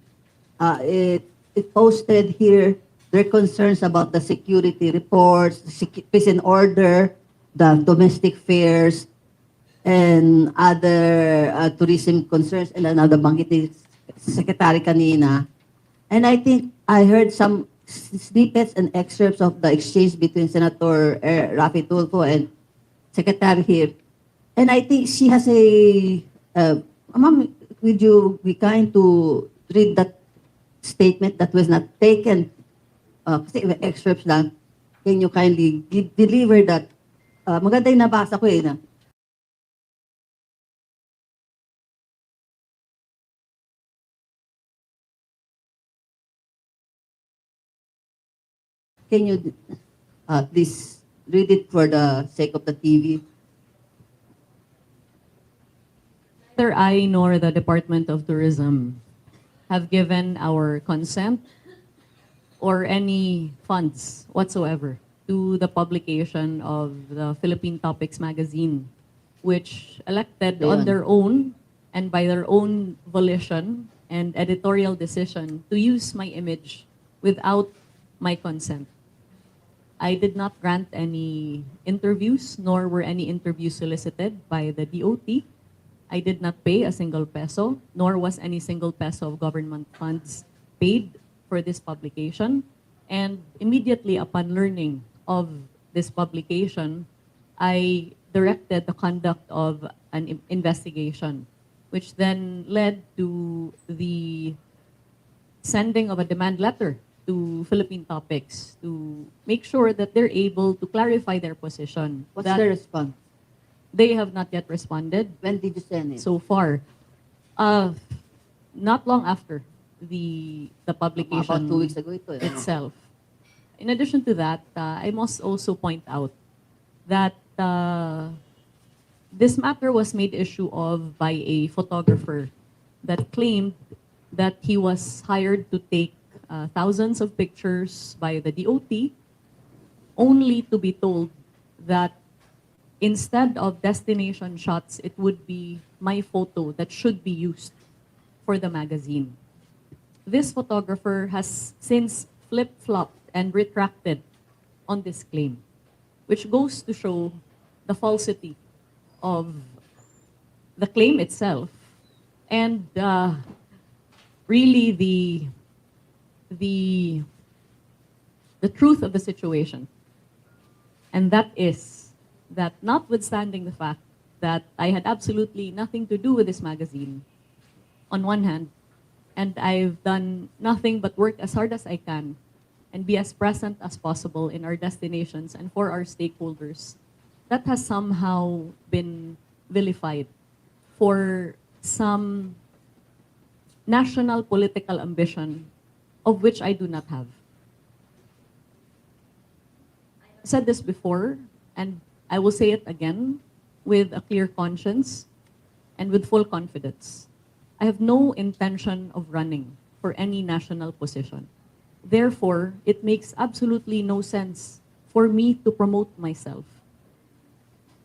It posted here their concerns about the security reports, peace and order, the domestic fares, and other tourism concerns, and another banggit ni Secretary kanina. And I think I heard some snippets and excerpts of the exchange between Senator Rafi Tulfo and Secretary here. And I think she has Ma'am, would you be kind to read that statement that was not taken? Kasi excerpts lang. Can you kindly deliver that? Maganda yung nabasa ko na. Can you please read it for the sake of the TV. Neither I nor the Department of Tourism have given our consent or any funds whatsoever to the publication of the Philippine Topics magazine, which elected on Ayun. their own and by their own volition and editorial decision to use my image without my consent. I did not grant any interviews, nor were any interviews solicited by the DOT. I did not pay a single peso, nor was any single peso of government funds paid for this publication. And immediately upon learning of this publication, I directed the conduct of an investigation, which then led to the sending of a demand letter to Philippine Topics to make sure that they're able to clarify their position. What's That the response? they have not yet responded When did you send it? so far. Not long after the publication About 2 weeks ago ito. Eh. itself. In addition to that, I must also point out that this matter was made issue of by a photographer that claimed that he was hired to take thousands of pictures by the DOT, only to be told that instead of destination shots, it would be my photo that should be used for the magazine. This photographer has since flip-flopped and retracted on this claim, which goes to show the falsity of the claim itself and really the truth of the situation. And that is that notwithstanding the fact that I had absolutely nothing to do with this magazine, on one hand, and I've done nothing but work as hard as I can and be as present as possible in our destinations and for our stakeholders, that has somehow been vilified for some national political ambition of which I do not have. I've said this before, and I will say it again with a clear conscience and with full confidence. I have no intention of running for any national position. Therefore, it makes absolutely no sense for me to promote myself.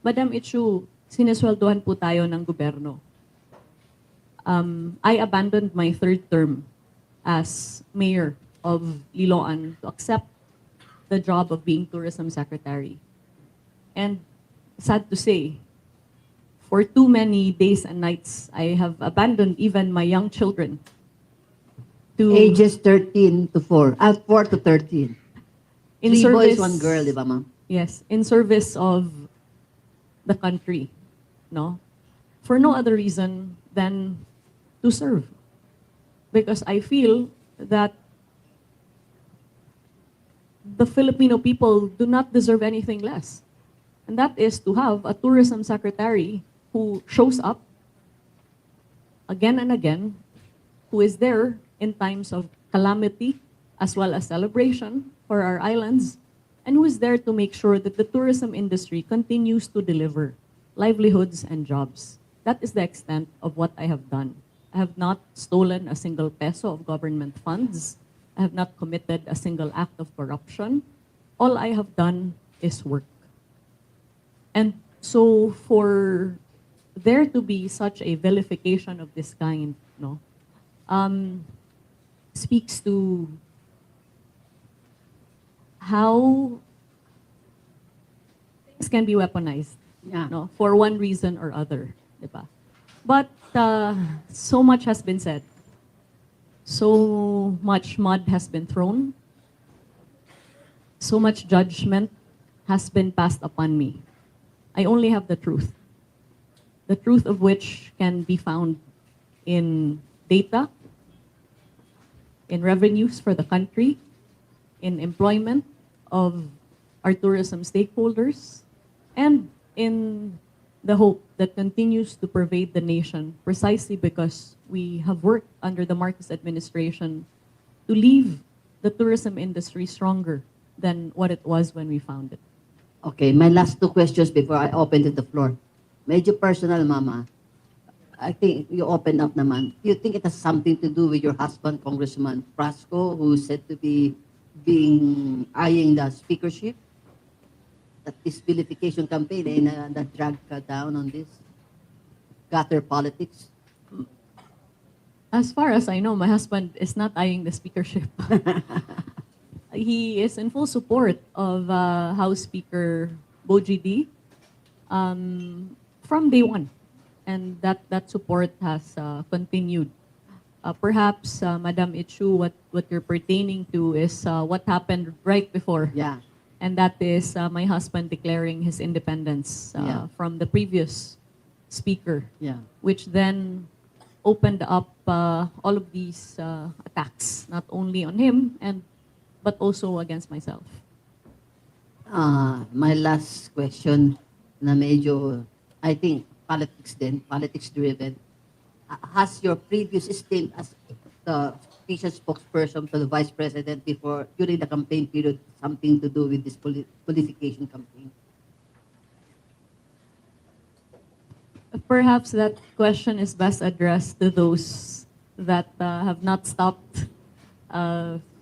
Madam Ichu, sinesweldohan po tayo ng gobyerno. I abandoned my third term as mayor of Liloan to accept the job of being tourism secretary. And sad to say, for too many days and nights, I have abandoned even my young children to Ages 13 to 4. 4 to 13. in 3 service, boys, 1 girl, di ba, ma'am? Yes, in service of the country, no? For no other reason than to serve. Because I feel that the Filipino people do not deserve anything less. And that is to have a tourism secretary who shows up again and again, who is there in times of calamity as well as celebration for our islands, and who is there to make sure that the tourism industry continues to deliver livelihoods and jobs. That is the extent of what I have done. I have not stolen a single peso of government funds. I have not committed a single act of corruption. All I have done is work. And so for there to be such a vilification of this kind, no, speaks to how things can be weaponized, Yeah. no, for one reason or other, diba? But so much has been said. So much mud has been thrown. So much judgment has been passed upon me. I only have the truth of which can be found in data, in revenues for the country, in employment of our tourism stakeholders, and in the hope that continues to pervade the nation precisely because we have worked under the Marcos administration to leave the tourism industry stronger than what it was when we found it. Okay, my last two questions before I open to the floor. Medyo personal, Mama. I think you opened up naman. Do you think it has something to do with your husband, Congressman Frasco, who is said to be eyeing the speakership? That this vilification campaign that dragged ka down on this gutter politics? As far as I know, my husband is not eyeing the speakership. He is in full support of House Speaker Boji from day one. And that support has continued. Perhaps, Madam Ichu, what you're pertaining to is what happened right before. Yeah. And that is my husband declaring his independence Yeah. from the previous speaker, Yeah. which then opened up all of these attacks, not only on him, but also against myself. My last question na medyo, I think, politics driven. Has your previous stint as the official spokesperson to the Vice President during the campaign period, something to do with this politification campaign? Perhaps that question is best addressed to those that have not stopped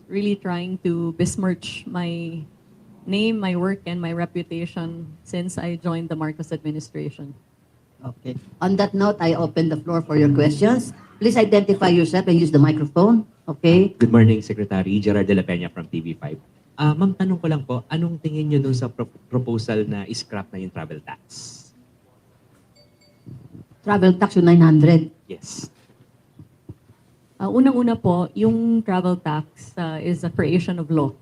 really trying to besmirch my name, my work, and my reputation since I joined the Marcos administration. Okay. On that note, I open the floor for your questions. Please identify yourself and use the microphone. Okay? Good morning, Secretary. Gerard de la Peña from TV5. Ma'am, tanong ko lang po, anong tingin nyo dun sa proposal na scrap na yung travel tax? Travel tax yung 900. Yes. Unang-una po, yung travel tax is a creation of law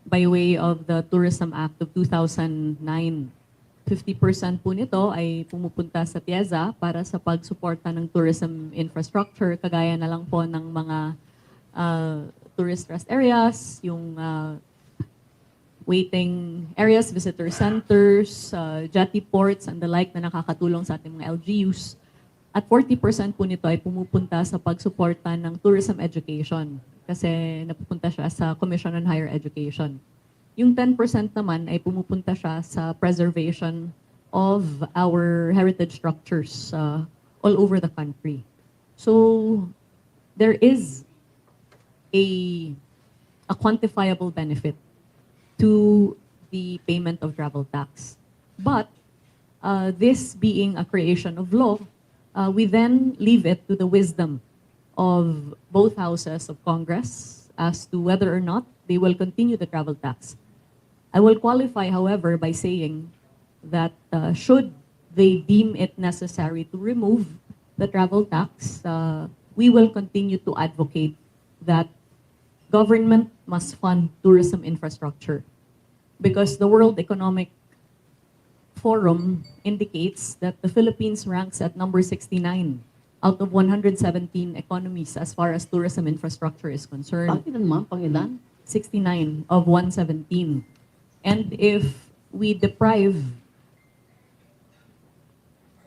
by way of the Tourism Act of 2009. 50% po nito ay pumupunta sa TIEZA para sa pagsuporta ng tourism infrastructure, kagaya na lang po ng mga tourist rest areas, yung waiting areas, visitor centers, jetty ports, and the like na nakakatulong sa ating mga LGUs. At 40% po nito ay pumupunta sa pagsuporta ng tourism education kasi napupunta siya sa Commission on Higher Education. Yung 10% naman ay pumupunta siya sa preservation of our heritage structures all over the country. So there is a quantifiable benefit to the payment of travel tax. But this being a creation of law, we then leave it to the wisdom of both houses of Congress as to whether or not they will continue the travel tax. I will qualify, however, by saying that should they deem it necessary to remove the travel tax, we will continue to advocate that government must fund tourism infrastructure because the World Economic Forum indicates that the Philippines ranks at number 69 out of 117 economies as far as tourism infrastructure is concerned. Pangilan, ma'am? Pangilan? 69 of 117. And if we deprive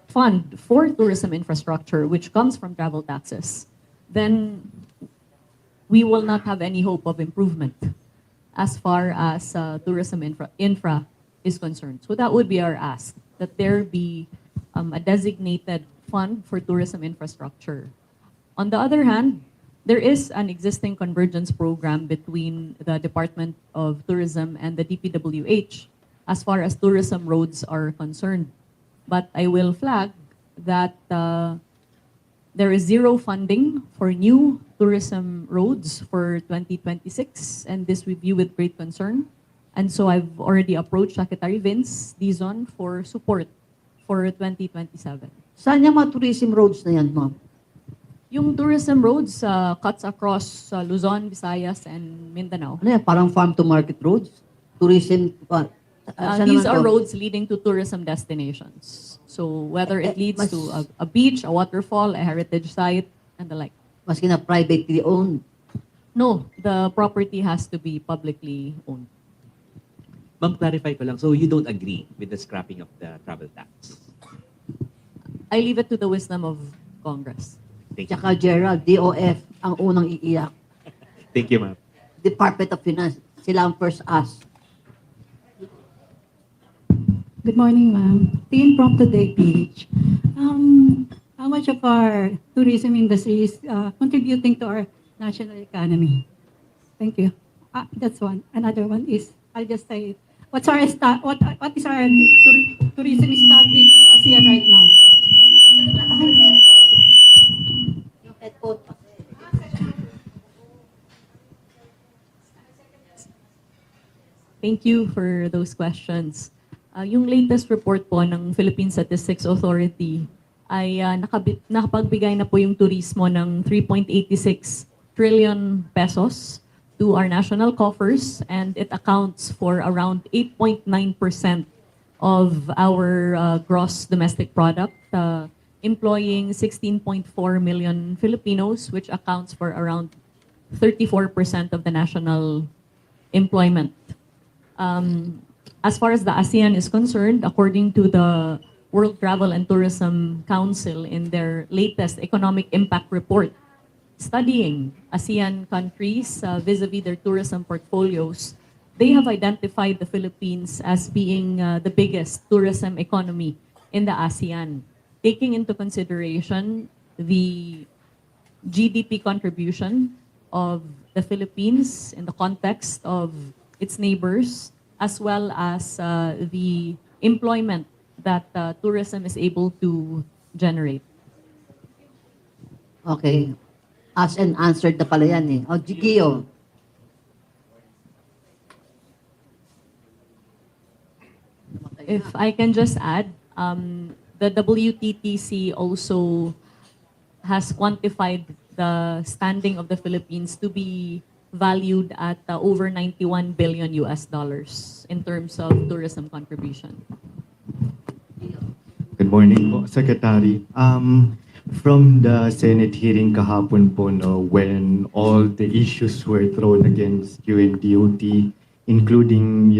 fund for tourism infrastructure, which comes from travel taxes, then we will not have any hope of improvement as far as tourism infra is concerned. So that would be our ask, that there be a designated fund for tourism infrastructure. On the other hand, there is an existing convergence program between the Department of Tourism and the DPWH as far as tourism roads are concerned. But I will flag that there is zero funding for new tourism roads for 2026, and this we view with great concern. And so I've already approached Secretary Vince Dizon for support for 2027. Saan yung mga tourism roads na yan, ma'am? Yung tourism roads cuts across Luzon, Visayas, and Mindanao. Ano yan? Parang farm-to-market roads? Tourism... saan These naman are to? roads leading to tourism destinations. So whether it leads to a beach, a waterfall, a heritage site, and the like. Maski na privately owned. No, the property has to be publicly owned. Ma'am, clarify ko lang. So you don't agree with the scrapping of the travel tax? I leave it to the wisdom of Congress. Thank you. Tsaka Gerald, DOF ang unang iiyak. Thank you, ma'am. Department of Finance, sila ang first ask. Good morning, ma'am. The Impromptu Day page. How much of our tourism industry is contributing to our national economy? Thank you. That's one. Another one is, I'll just say, what is our tourism study in ASEAN right now? Yung headphone pa. Thank you for those questions. Yung latest report po ng Philippine Statistics Authority ay nakapagbigay na po yung turismo ng 3.86 trillion pesos to our national coffers, and it accounts for around 8.9% of our gross domestic product, employing 16.4 million Filipinos, which accounts for around 34% of the national employment. As far as the ASEAN is concerned, according to the World Travel and Tourism Council in their latest economic impact report, studying ASEAN countries vis-a-vis their tourism portfolios, they have identified the Philippines as being the biggest tourism economy in the ASEAN, taking into consideration the GDP contribution of the Philippines in the context of its neighbors, as well as the employment that tourism is able to generate. Okay. Asked and answered na pala yan eh. O, Gio. If I can just add, the WTTC also has quantified the standing of the Philippines to be valued at over 91 billion US dollars in terms of tourism contribution. Good morning po, Secretary. From the Senate hearing kahapon po, no, when all the issues were thrown against you and DOT, including,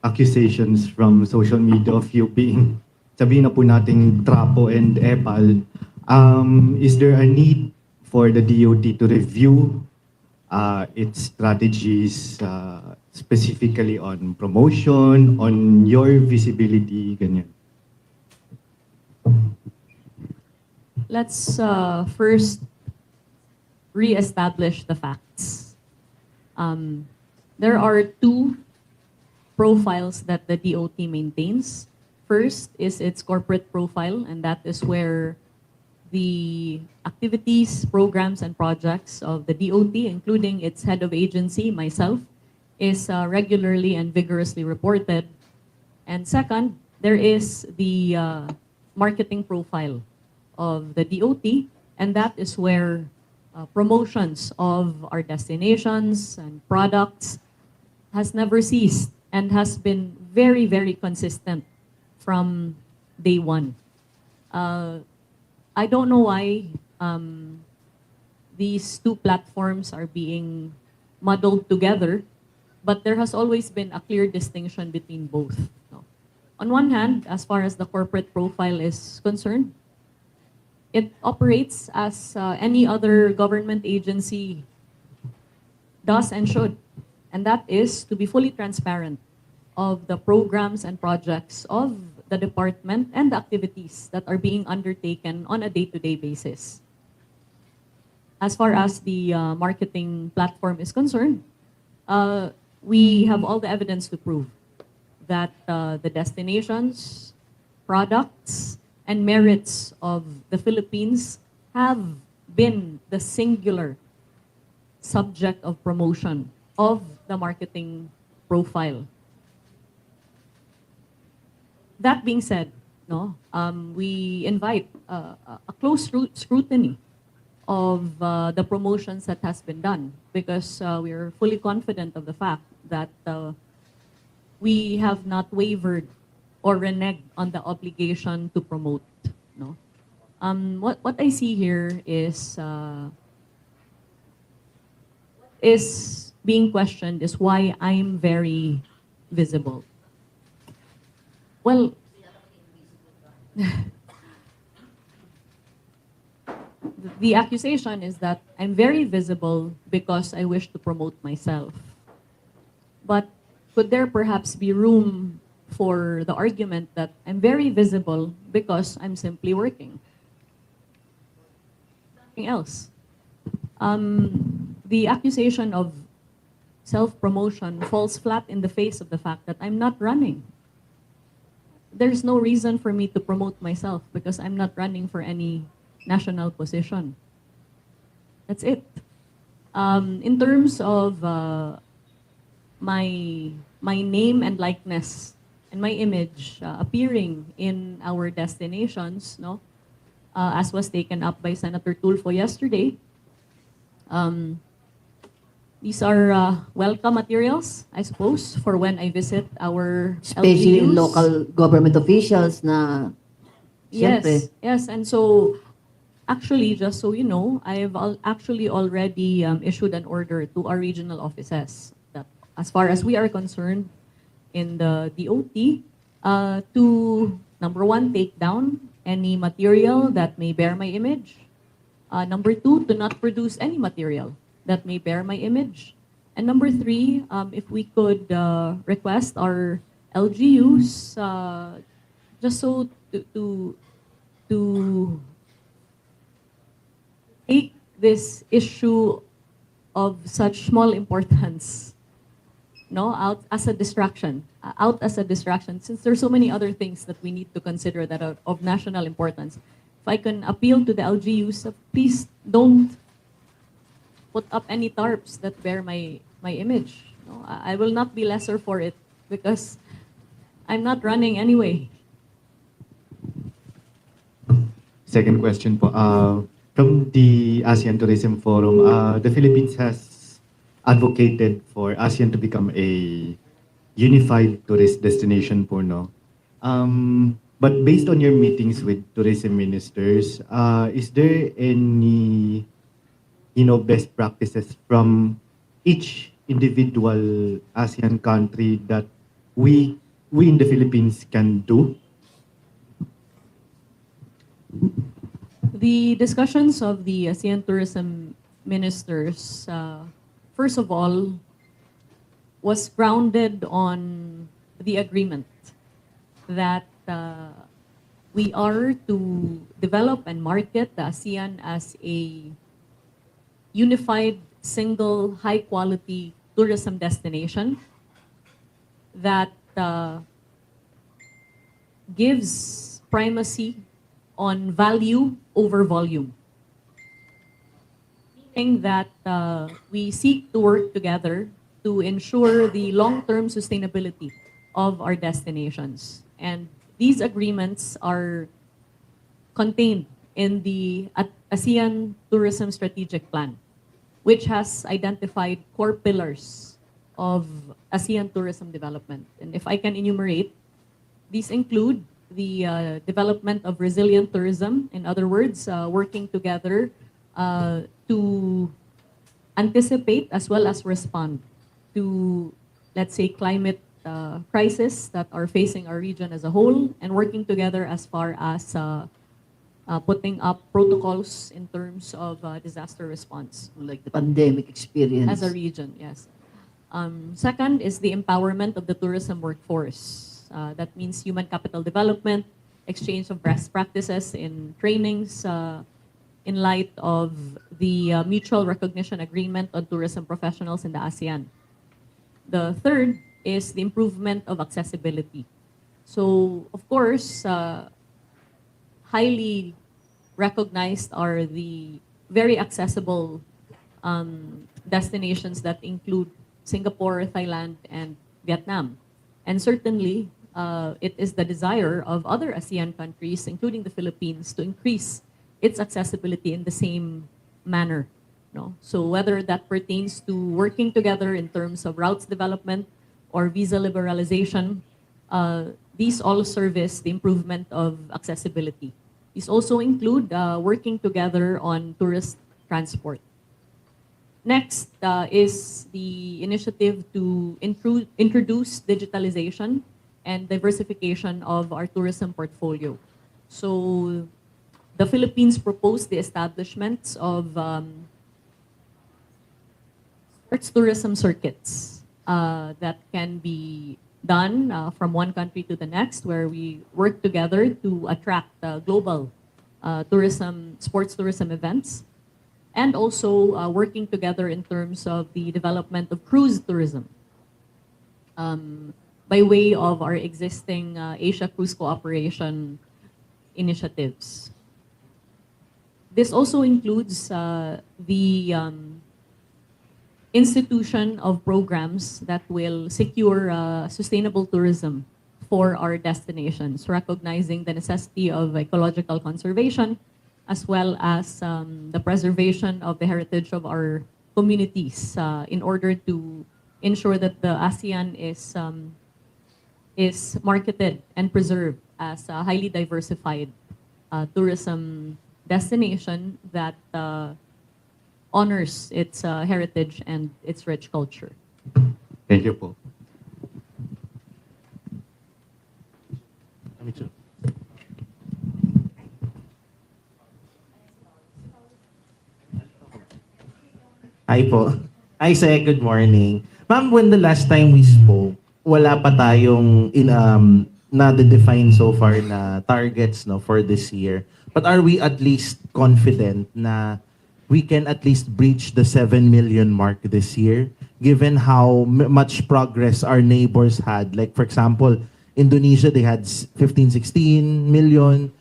accusations from social media of you being, sabihin na po nating trapo and epal, is there a need for the DOT to review its strategies specifically on promotion, on your visibility, ganyan? Let's first re-establish the facts. There are two profiles that the DOT maintains. First is its corporate profile, and that is where the activities, programs, and projects of the DOT, including its head of agency, myself, is regularly and vigorously reported. And second, there is the marketing profile of the DOT, and that is where promotions of our destinations and products has never ceased and has been very, very consistent from day one. I don't know why these two platforms are being muddled together, but there has always been a clear distinction between both. No? On one hand, as far as the corporate profile is concerned, it operates as any other government agency does and should, and that is to be fully transparent of the programs and projects of the department and the activities that are being undertaken on a day-to-day basis. As far as the marketing platform is concerned, we have all the evidence to prove that the destinations, products, and merits of the Philippines have been the singular subject of promotion of the marketing profile. That being said, we invite a close scrutiny of the promotions that has been done, because we are fully confident of the fact that we have not wavered or reneged on the obligation to promote. No, what I see here is being questioned is why I'm very visible. Well, the accusation is that I'm very visible because I wish to promote myself. But could there perhaps be room for the argument that I'm very visible because I'm simply working. Nothing else. The accusation of self-promotion falls flat in the face of the fact that I'm not running. There's no reason for me to promote myself because I'm not running for any national position. That's it. In terms of my name and likeness and my image appearing in our destinations, no, as was taken up by Senator Tulfo yesterday. These are welcome materials, I suppose, for when I visit our Especially LGUs. local government officials na Yes, yes. And so, actually, just so you know, I've actually already issued an order to our regional offices that, as far as we are concerned in the DOT, to, number one, take down any material that may bear my image. Number two, to not produce any material that may bear my image. And number three, if we could request our LGUs just so to take this issue of such small importance, no, out as a distraction, since there's so many other things that we need to consider that are of national importance. If I can appeal to the LGUs, please don't put up any tarps that bear my image. No, I will not be lesser for it because I'm not running anyway. Second question po. From the ASEAN Tourism Forum, the Philippines has advocated for ASEAN to become a unified tourist destination po, no? But based on your meetings with tourism ministers, is there any, best practices from each individual ASEAN country that we in the Philippines can do? The discussions of the ASEAN tourism ministers, first of all, was grounded on the agreement that we are to develop and market the ASEAN as a unified, single, high-quality tourism destination that gives primacy on value over volume. Meaning that we seek to work together to ensure the long-term sustainability of our destinations. And these agreements are contained in the ASEAN Tourism Strategic Plan, which has identified core pillars of ASEAN tourism development. And if I can enumerate, these include the development of resilient tourism, in other words, working together to anticipate as well as respond to, let's say, climate crisis that are facing our region as a whole, and working together as far as putting up protocols in terms of disaster response. like the pandemic experience. As a region, yes. Second is the empowerment of the tourism workforce. That means human capital development, exchange of best practices in trainings in light of the mutual recognition agreement on tourism professionals in the ASEAN. The third is the improvement of accessibility. So, of course, highly recognized are the very accessible destinations that include Singapore, Thailand, and Vietnam. And certainly, it is the desire of other ASEAN countries, including the Philippines, to increase its accessibility in the same manner. No? So whether that pertains to working together in terms of routes development or visa liberalization, these all service the improvement of accessibility. These also include working together on tourist transport. Next is the initiative to introduce digitalization and diversification of our tourism portfolio. So the Philippines proposed the establishment of sports tourism circuits that can be done from one country to the next, where we work together to attract global sports tourism events, and also working together in terms of the development of cruise tourism by way of our existing Asia Cruise Cooperation initiatives. This also includes the institution of programs that will secure sustainable tourism for our destinations, recognizing the necessity of ecological conservation as well as the preservation of the heritage of our communities in order to ensure that the ASEAN is marketed and preserved as a highly diversified tourism destination that honors its heritage and its rich culture. Thank you po. Hi po. Hi, Sec. Good morning. Ma'am, when the last time we spoke, wala pa tayong na-define so far na targets no for this year. But are we at least confident na we can at least breach the 7 million mark this year, given how much progress our neighbors had? Like, for example, Indonesia, they had 15, 16 million.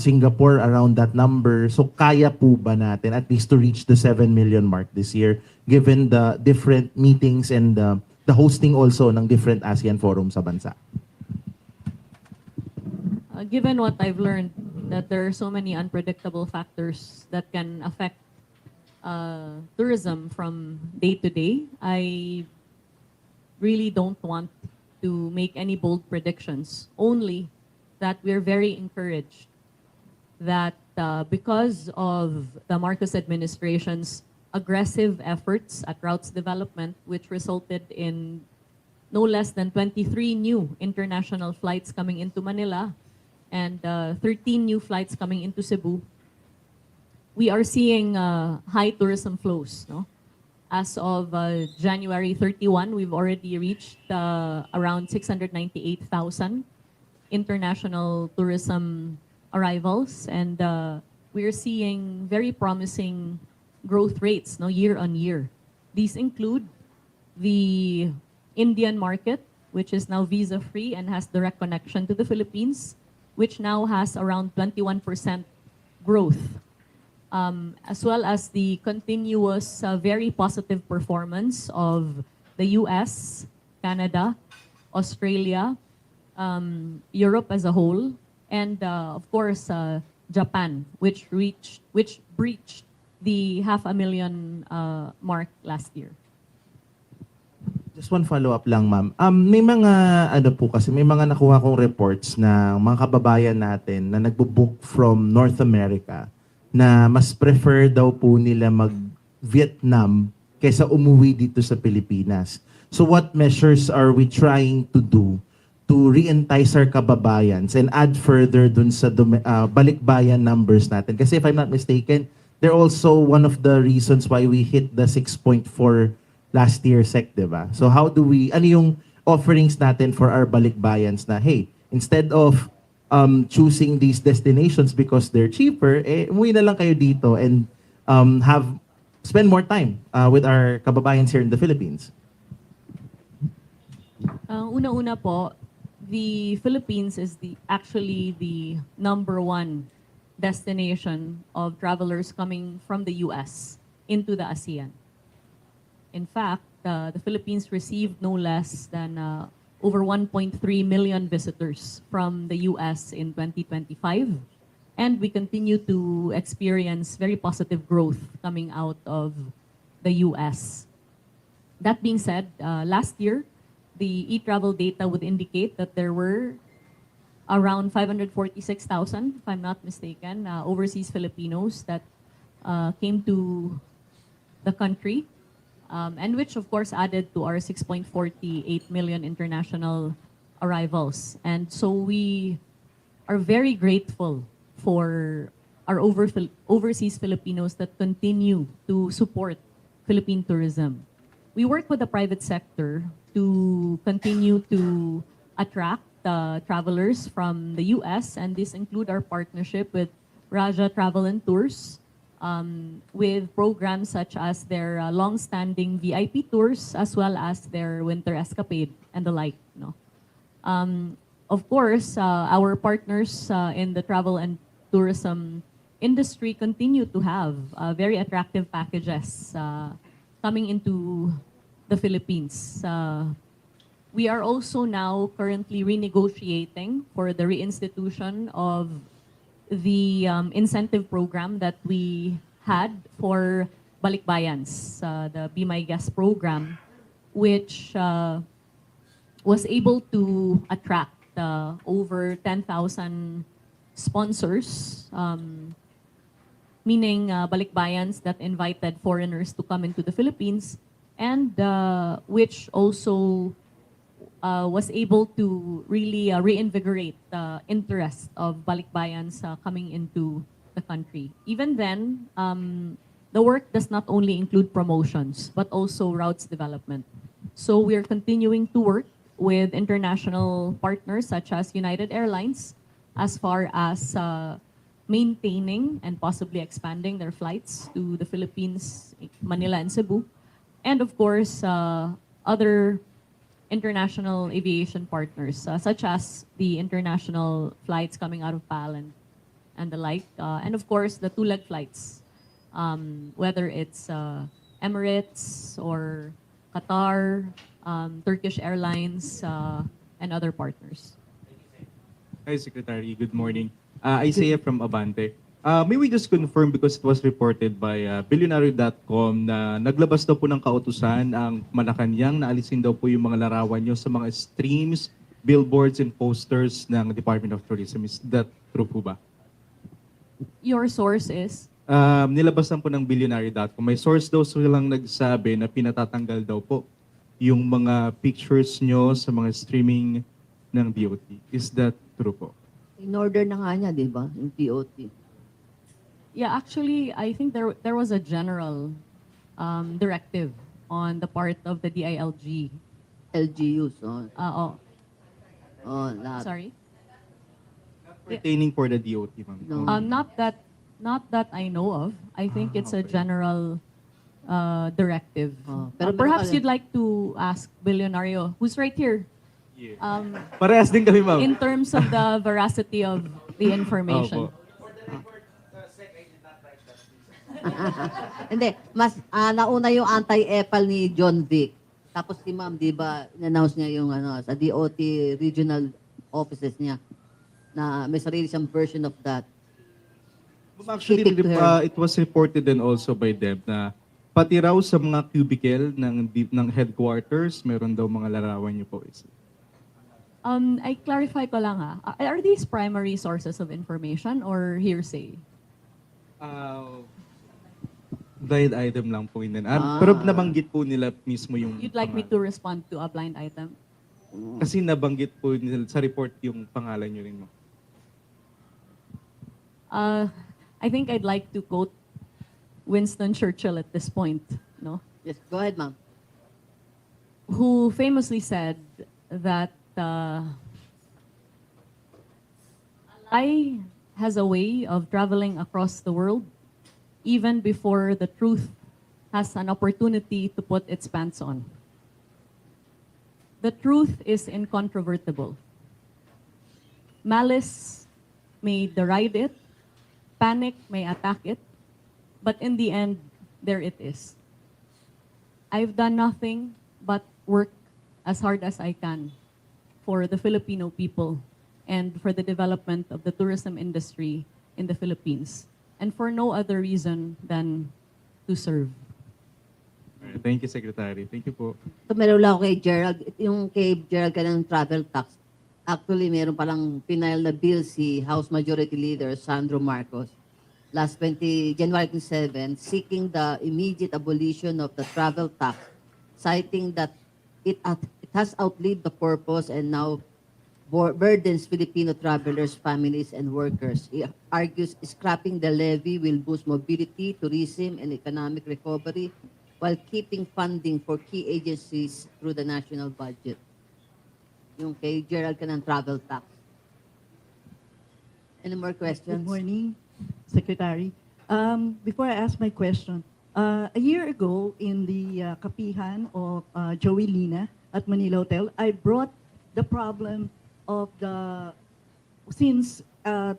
Singapore, around that number. So, kaya po ba natin at least to reach the 7 million mark this year, given the different meetings and the hosting also ng different ASEAN forums sa bansa? Given what I've learned, that there are so many unpredictable factors that can affect tourism from day to day, I really don't want to make any bold predictions, only that we're very encouraged that because of the Marcos administration's aggressive efforts at routes development, which resulted in no less than 23 new international flights coming into Manila and 13 new flights coming into Cebu, we are seeing high tourism flows. No? As of January 31, we've already reached around 698,000 international tourism arrivals, and we're seeing very promising growth rates, no, year on year. These include the Indian market, which is now visa-free and has direct connection to the Philippines, which now has around 21% growth, as well as the continuous very positive performance of the US, Canada, Australia, Europe as a whole, and of course Japan, which breached the 500,000 mark last year. Just one follow-up lang, ma'am. May mga may mga nakuha kong reports na mga kababayan natin na nagbo-book from North America na mas prefer daw po nila mag-Vietnam kaysa umuwi dito sa Pilipinas. So what measures are we trying to do to re-entice our kababayans and add further dun sa balikbayan numbers natin? Kasi if I'm not mistaken, they're also one of the reasons why we hit the 6.4 last year, Sec, diba? So how do we, ano yung offerings natin for our balikbayans na, hey, instead of choosing these destinations because they're cheaper, umuwi na lang kayo dito and spend more time with our kababayans here in the Philippines? Una-una po, the Philippines is actually the #1 destination of travelers coming from the US into the ASEAN. In fact, the Philippines received no less than over 1.3 million visitors from the US in 2025, and we continue to experience very positive growth coming out of the US. That being said, last year, the e-travel data would indicate that there were around 546,000, if I'm not mistaken, overseas Filipinos that came to the country, and which of course added to our 6.48 million international arrivals. And so we are very grateful for our overseas Filipinos that continue to support Philippine tourism. We work with the private sector to continue to attract travelers from the US, and this include our partnership with Raja Travel and Tours, with programs such as their long-standing VIP tours as well as their winter escapade and the like. No? Of course, our partners in the travel and tourism industry continue to have very attractive packages coming into the Philippines. We are also now currently renegotiating for the reinstitution of the incentive program that we had for Balikbayans, the Be My Guest program, which was able to attract over 10,000 sponsors, meaning Balikbayans that invited foreigners to come into the Philippines, and which also was able to really reinvigorate the interest of Balikbayans coming into the country. Even then, the work does not only include promotions, but also routes development. So we're continuing to work with international partners such as United Airlines as far as maintaining and possibly expanding their flights to the Philippines, Manila and Cebu. And of course, other international aviation partners, such as the international flights coming out of PAL and the like. And of course, the two-leg flights, whether it's Emirates or Qatar, Turkish Airlines, and other partners. Hi, Secretary. Good morning. Isaiah from Abante. May we just confirm, because it was reported by Billionaire.com na naglabas daw po ng kautusan ang Malacanang na alisin daw po yung mga larawan nyo sa mga streams, billboards, and posters ng Department of Tourism. Is that true po ba? Your source is? Nilabasan po ng Billionaire.com. May source daw silang nagsabi na pinatatanggal daw po yung mga pictures nyo sa mga streaming ng DOT. Is that true po? In order na nga niya, di ba? Yung TOT. Yeah, actually, I think there was a general directive on the part of the DILG. LGUs. Oh, lahat. Sorry? Pertaining for the DOT, ma'am. No. Not that I know of. I think it's a general directive. Pero Perhaps meron ka- you'd like to ask Billionario, who's right here, Yeah. Parehas din kami, ma'am. in terms of the veracity of the information. Opo. Hindi, mas nauna yung anti-EPAL ni John Vic. Tapos si Ma'am, di ba, in-announce niya yung sa DOT regional offices niya na may sarili siyang version of that. Actually, Speak to her. it was reported then also by them na pati raw sa mga cubicle ng headquarters, meron daw mga larawan niyo po. I clarify ko lang are these primary sources of information or hearsay? Blind item lang po yun. Pero nabanggit po nila mismo yung You'd like me to respond to a blind item? Kasi nabanggit po nila sa report yung pangalan nyo rin mo. I think I'd like to quote Winston Churchill at this point, no? Yes, go ahead, Ma'am. Who famously said that a lie has a way of traveling across the world even before the truth has an opportunity to put its pants on. The truth is incontrovertible. Malice may deride it, panic may attack it, but in the end, there it is. I've done nothing but work as hard as I can for the Filipino people and for the development of the tourism industry in the Philippines, and for no other reason than to serve. Alright, thank you, Secretary. Thank you po. So, meron lang ako kay Gerald. Yung kay Gerald ka ng travel tax. Actually, meron palang final na bill si House Majority Leader Sandro Marcos last January 27, seeking the immediate abolition of the travel tax, citing that it has outlived the purpose and now burdens Filipino travelers, families, and workers. He argues scrapping the levy will boost mobility, tourism, and economic recovery while keeping funding for key agencies through the national budget. Yung kay Gerald ka ng travel tax. Any more questions? Good morning, Secretary. Before I ask my question, a year ago in the Kapihan of Joey Lina at Manila Hotel, I brought the problem of since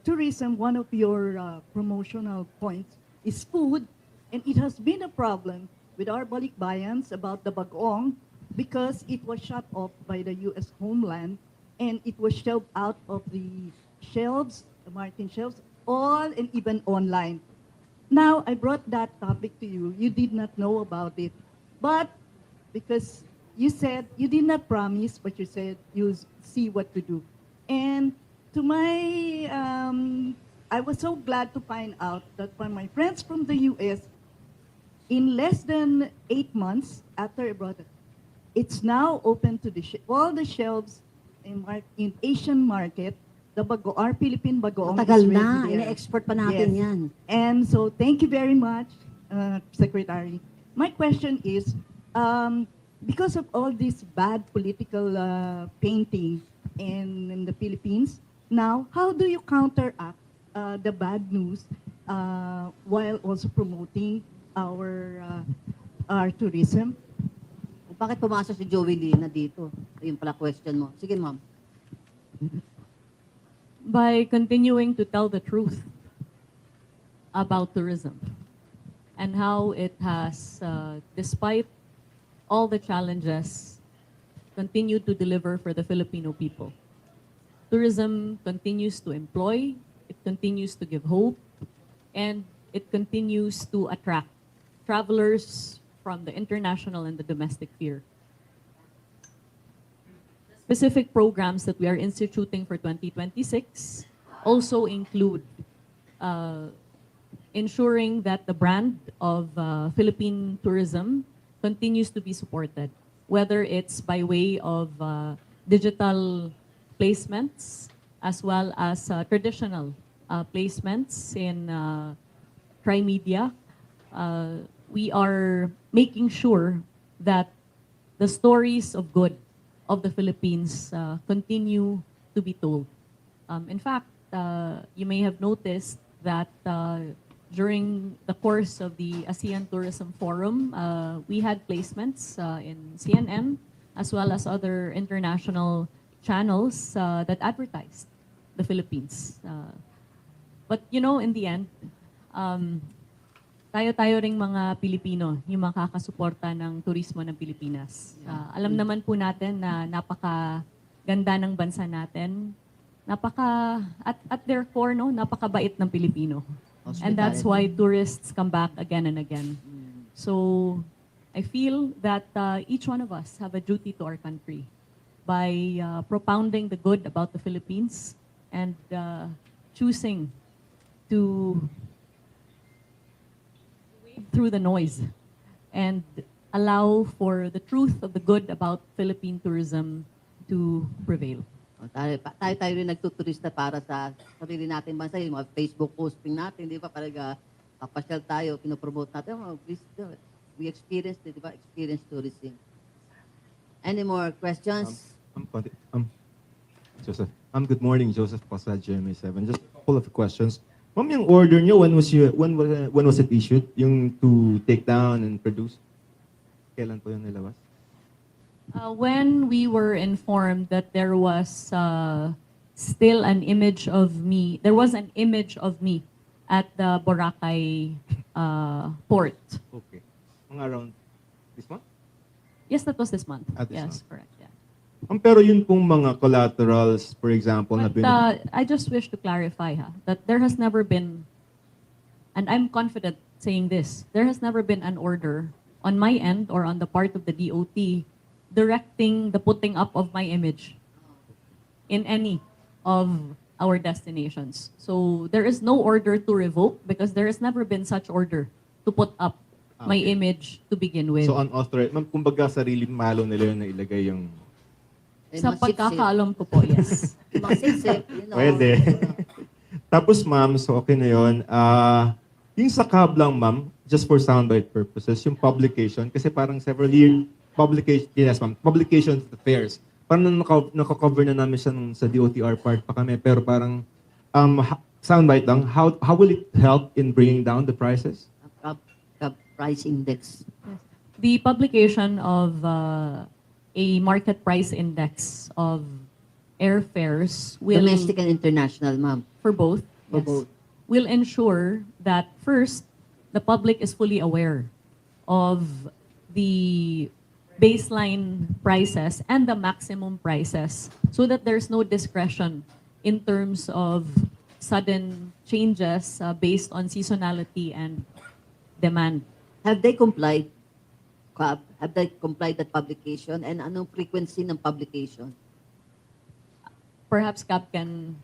tourism, one of your promotional points is food, and it has been a problem with our balikbayans about the bagoong because it was shut off by the U.S. homeland and it was shelved out of the shelves, the Martin shelves, all and even online. Now, I brought that topic to you. You did not know about it. But because you said, you did not promise, but you said you see what to do. And to my, I was so glad to find out that when my friends from the U.S., in less than 8 months after I brought it, it's now open to all the shelves in Asian market. The our Philippine bagoong Matagal is na, ready there. ina-export pa natin Yes. yan. And so thank you very much, Secretary. My question is, because of all this bad political painting in the Philippines, now how do you counteract the bad news while also promoting our tourism? Bakit pumasok si Joey Lina dito? Ayun pala question mo. Sige, ma'am. By continuing to tell the truth about tourism and how it has, despite all the challenges, continued to deliver for the Filipino people. Tourism continues to employ, it continues to give hope, and it continues to attract travelers from the international and the domestic sphere. Specific programs that we are instituting for 2026 also include ensuring that the brand of Philippine tourism continues to be supported, whether it's by way of digital placements as well as traditional placements in tri-media. We are making sure that the stories of good of the Philippines continue to be told. In fact, you may have noticed that during the course of the ASEAN Tourism Forum, we had placements in CNN as well as other international channels that advertised the Philippines. But you know, in the end, tayo-tayo ring mga Pilipino yung makakasuporta ng turismo ng Pilipinas. Alam naman po natin na napakaganda ng bansa natin. At their core, no, napakabait ng Pilipino. And that's why tourists come back again and again. So I feel that each one of us have a duty to our country by propounding the good about the Philippines and choosing to through the noise and allow for the truth of the good about Philippine tourism to prevail. Tayo rin nagtuturista para sa sarili natin bansa, yung mga Facebook posting natin, di ba? Parang kapasyal tayo, pinopromote natin. Oh, please do it. We experienced it, di ba? Experience tourism. Any more questions? Joseph. Good morning, Joseph Pasa, GMA7. Just a couple of questions. Ma'am, yung order nyo, when was it issued? Yung to take down and produce? Kailan po yung nilabas? When we were informed that there was still an image of me, there was an image of me at the Boracay port. Okay. Mga around this month? Yes, that was this month. This Yes, month. correct. Yeah. Pero yun pong mga collaterals, for example, na But I just wish to clarify that there has never been, and I'm confident saying this, there has never been an order on my end or on the part of the DOT directing the putting up of my image in any of our destinations. So there is no order to revoke because there has never been such order to put up my image to begin with. So unauthorized. Ma'am, kumbaga sarili malo nila yun na ilagay yung... Sa pagkakaalam ko po, yes. Masisip, you know. Pwede. Tapos ma'am, so okay na yun. Yung sa cab lang, ma'am, just for soundbite purposes, yung publication, kasi parang several year publication, yes ma'am, publication fares. Parang naka-cover na namin siya nung sa DOTR part pa kami, pero parang soundbite lang, how will it help in bringing down the prices? Price index. The publication of a market price index of airfares will, Domestic and international, ma'am. for both, For yes, both. will ensure that first, the public is fully aware of the baseline prices and the maximum prices so that there's no discretion in terms of sudden changes based on seasonality and demand. Have they complied? Have they complied that publication? And anong frequency ng publication? Perhaps Cap can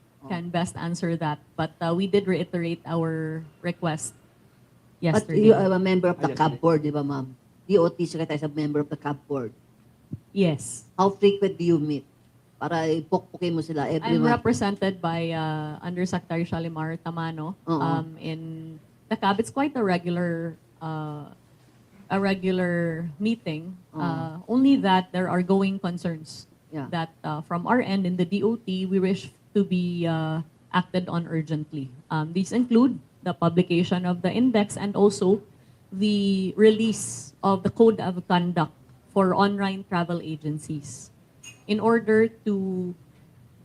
best answer that, but we did reiterate our request But yesterday. you are a member of the CAB board, di ba, ma'am? DOT Secretary is a member of the CAB board. Yes. How frequent do you meet? Para ipukpukin mo sila every I'm month. represented by Undersecretary Shalimar Tamano Oo. in the CAB. It's quite a regular meeting. Only that there are going concerns Yeah. that from our end in the DOT we wish to be acted on urgently. These include the publication of the index and also the release of the code of conduct for online travel agencies in order to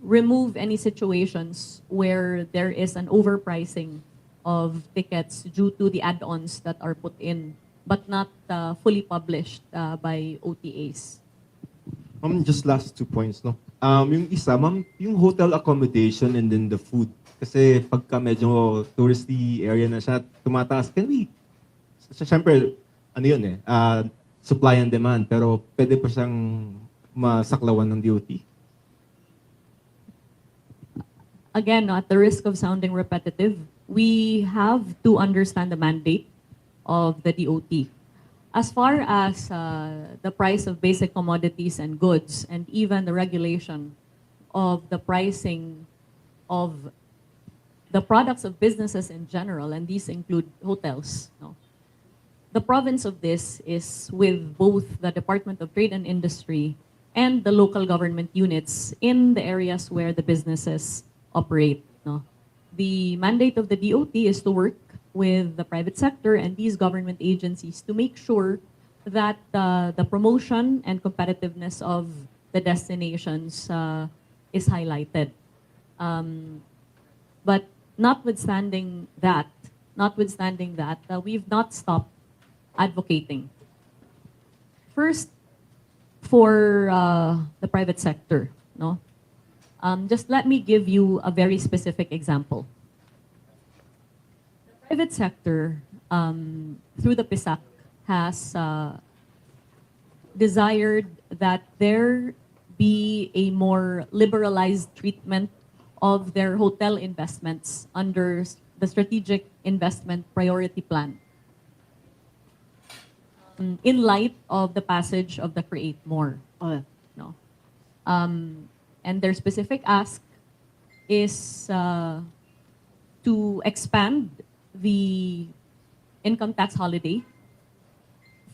remove any situations where there is an overpricing of tickets due to the add-ons that are put in but not fully published by OTAs. Ma'am, just last 2 points, no? Yung isa, ma'am, yung hotel accommodation and then the food. Kasi pagka medyo touristy area na siya, tumataas. Siyempre, ano yun eh, supply and demand, pero pwede pa siyang masaklawan ng DOT. Again, at the risk of sounding repetitive, we have to understand the mandate of the DOT. As far as the price of basic commodities and goods, and even the regulation of the pricing of the products of businesses in general, and these include hotels, no? The province of this is with both the Department of Trade and Industry and the local government units in the areas where the businesses operate, no? The mandate of the DOT is to work with the private sector and these government agencies to make sure that the promotion and competitiveness of the destinations is highlighted. But notwithstanding that, we've not stopped advocating. First, for the private sector, no? Just let me give you a very specific example. The private sector, through the PISAC, has desired that there be a more liberalized treatment of their hotel investments under the Strategic Investment Priority Plan. In light of the passage of the Create More, Oh, no? And their specific ask is to expand the income tax holiday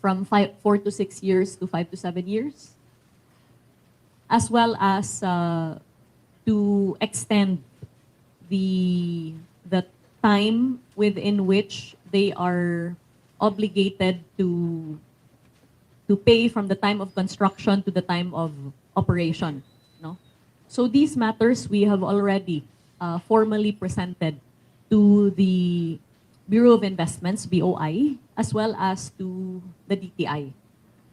from 4 to 6 years to 5 to 7 years, as well as to extend the time within which they are obligated to pay from the time of construction to the time of operation, no? So these matters we have already formally presented to the Bureau of Investments, BOI, as well as to the DTI,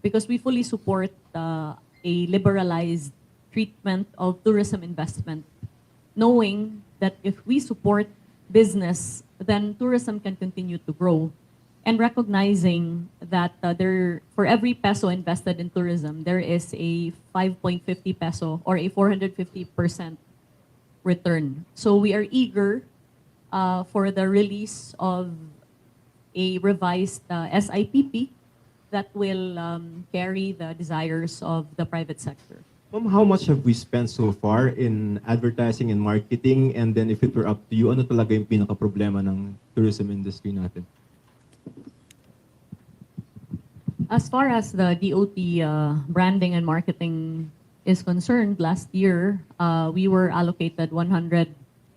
because we fully support a liberalized treatment of tourism investment, knowing that if we support business, then tourism can continue to grow, and recognizing that for every peso invested in tourism, there is a 5.50 peso or a 450% return. So we are eager for the release of a revised SIPP that will carry the desires of the private sector. Ma'am, how much have we spent so far in advertising and marketing? And then if it were up to you, ano talaga yung pinaka-problema ng tourism industry natin? As far as the DOT branding and marketing is concerned, last year we were allocated 100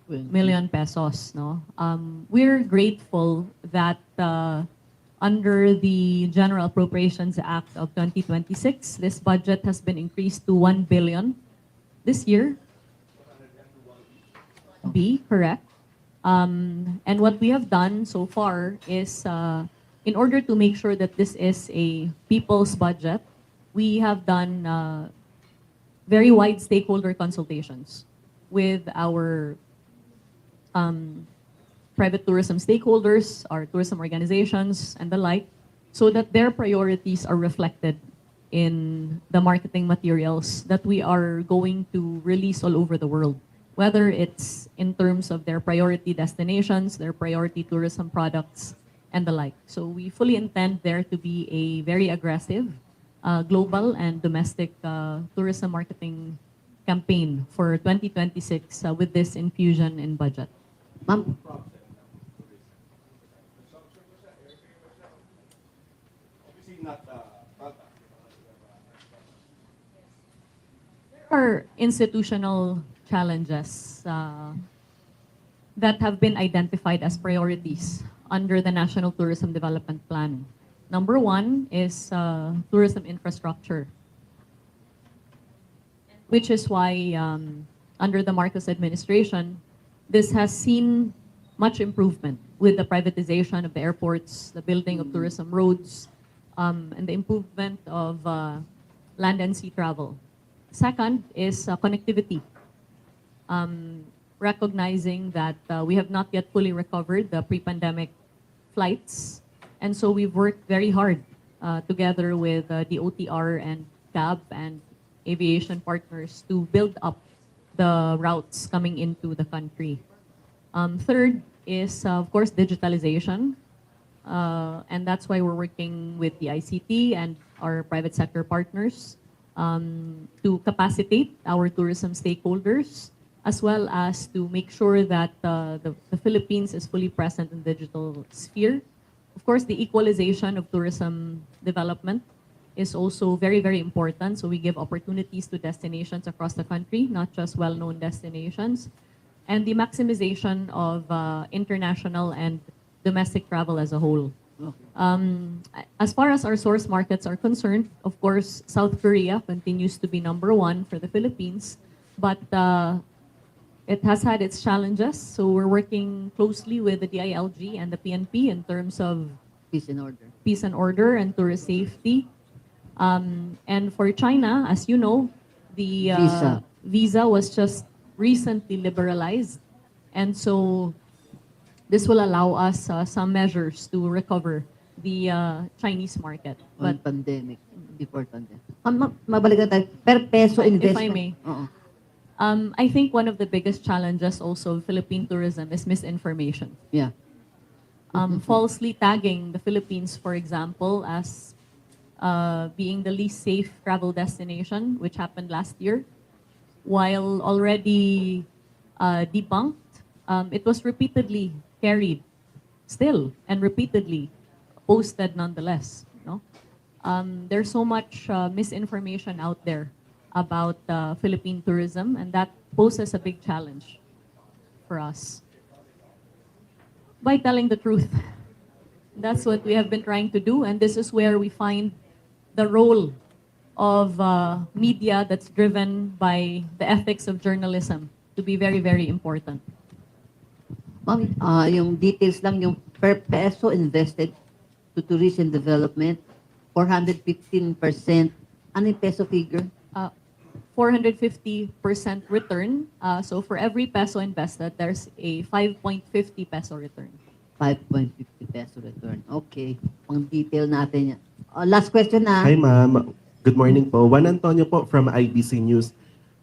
million pesos. No, we're grateful that under the General Appropriations Act of 2026, this budget has been increased to 1 billion this year. B, correct. And what we have done so far is, in order to make sure that this is a people's budget, we have done very wide stakeholder consultations with our private tourism stakeholders, our tourism organizations, and the like, so that their priorities are reflected in the marketing materials that we are going to release all over the world, whether it's in terms of their priority destinations, their priority tourism products, and the like. So we fully intend there to be a very aggressive global and domestic tourism marketing campaign for 2026 with this infusion in budget. Ma'am, there are institutional challenges that have been identified as priorities under the National Tourism Development Plan. Number one is tourism infrastructure, which is why under the Marcos administration, this has seen much improvement with the privatization of the airports, the building of tourism roads, and the improvement of land and sea travel. Second is connectivity. Recognizing that we have not yet fully recovered the pre-pandemic flights. And so we've worked very hard together with the OTR and CAB and aviation partners to build up the routes coming into the country. Third is, of course, digitalization. And that's why we're working with the ICT and our private sector partners to capacitate our tourism stakeholders, as well as to make sure that the Philippines is fully present in the digital sphere. Of course, the equalization of tourism development is also very, very important. So we give opportunities to destinations across the country, not just well-known destinations. And the maximization of international and domestic travel as a whole. As far as our source markets are concerned, of course, South Korea continues to be number one for the Philippines, but it has had its challenges. So we're working closely with the DILG and the PNP in terms of peace and order and tourist safety. And for China, as you know, the visa was just recently liberalized. And so this will allow us some measures to recover the Chinese market. But pandemic, before pandemic. Mabalik na tayo. Per peso investment. If I may. Oo. I think one of the biggest challenges also of Philippine tourism is misinformation. Yeah. Falsely tagging the Philippines, for example, as being the least safe travel destination, which happened last year, while already debunked, it was repeatedly carried still and repeatedly posted nonetheless. No? There's so much misinformation out there about Philippine tourism, and that poses a big challenge for us. By telling the truth. That's what we have been trying to do, and this is where we find the role of media that's driven by the ethics of journalism to be very, very important. Ma'am, yung details lang, yung per peso invested to tourism development, 415%. Ano yung peso figure? 450% return. So for every peso invested, there's a 5.50 peso return. 5.50 peso return. Okay. Pang detail natin yan. Last question na. Hi ma'am. Good morning po. Juan Antonio po from IBC News.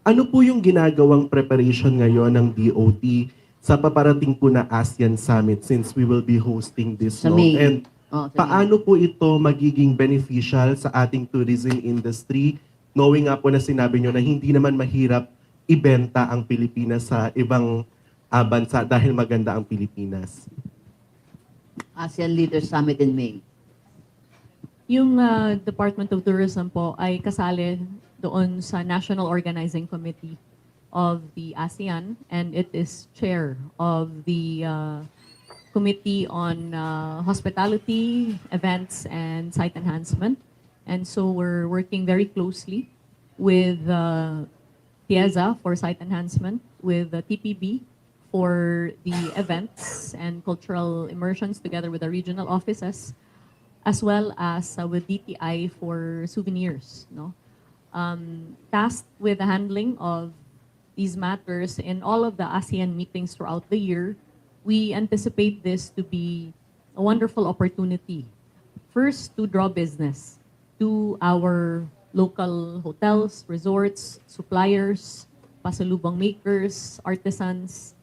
Ano po yung ginagawang preparation ngayon ng DOT sa paparating po na ASEAN Summit since we will be hosting this? Sa No? May. And Sa paano po ito magiging beneficial sa ating tourism industry knowing nga po na sinabi nyo na hindi naman mahirap ibenta ang Pilipinas sa ibang bansa dahil maganda ang Pilipinas? ASEAN Leaders Summit in May. Yung Department of Tourism po ay kasali doon sa National Organizing Committee of the ASEAN, and it is chair of the Committee on Hospitality, Events, and Site Enhancement. And so we're working very closely with TIEZA for site enhancement, with TPB for the events and cultural immersions together with the regional offices, as well as with DTI for souvenirs. No? Tasked with the handling of these matters in all of the ASEAN meetings throughout the year, we anticipate this to be a wonderful opportunity. First, to draw business to our local hotels, resorts, suppliers, pasalubong makers, artisans,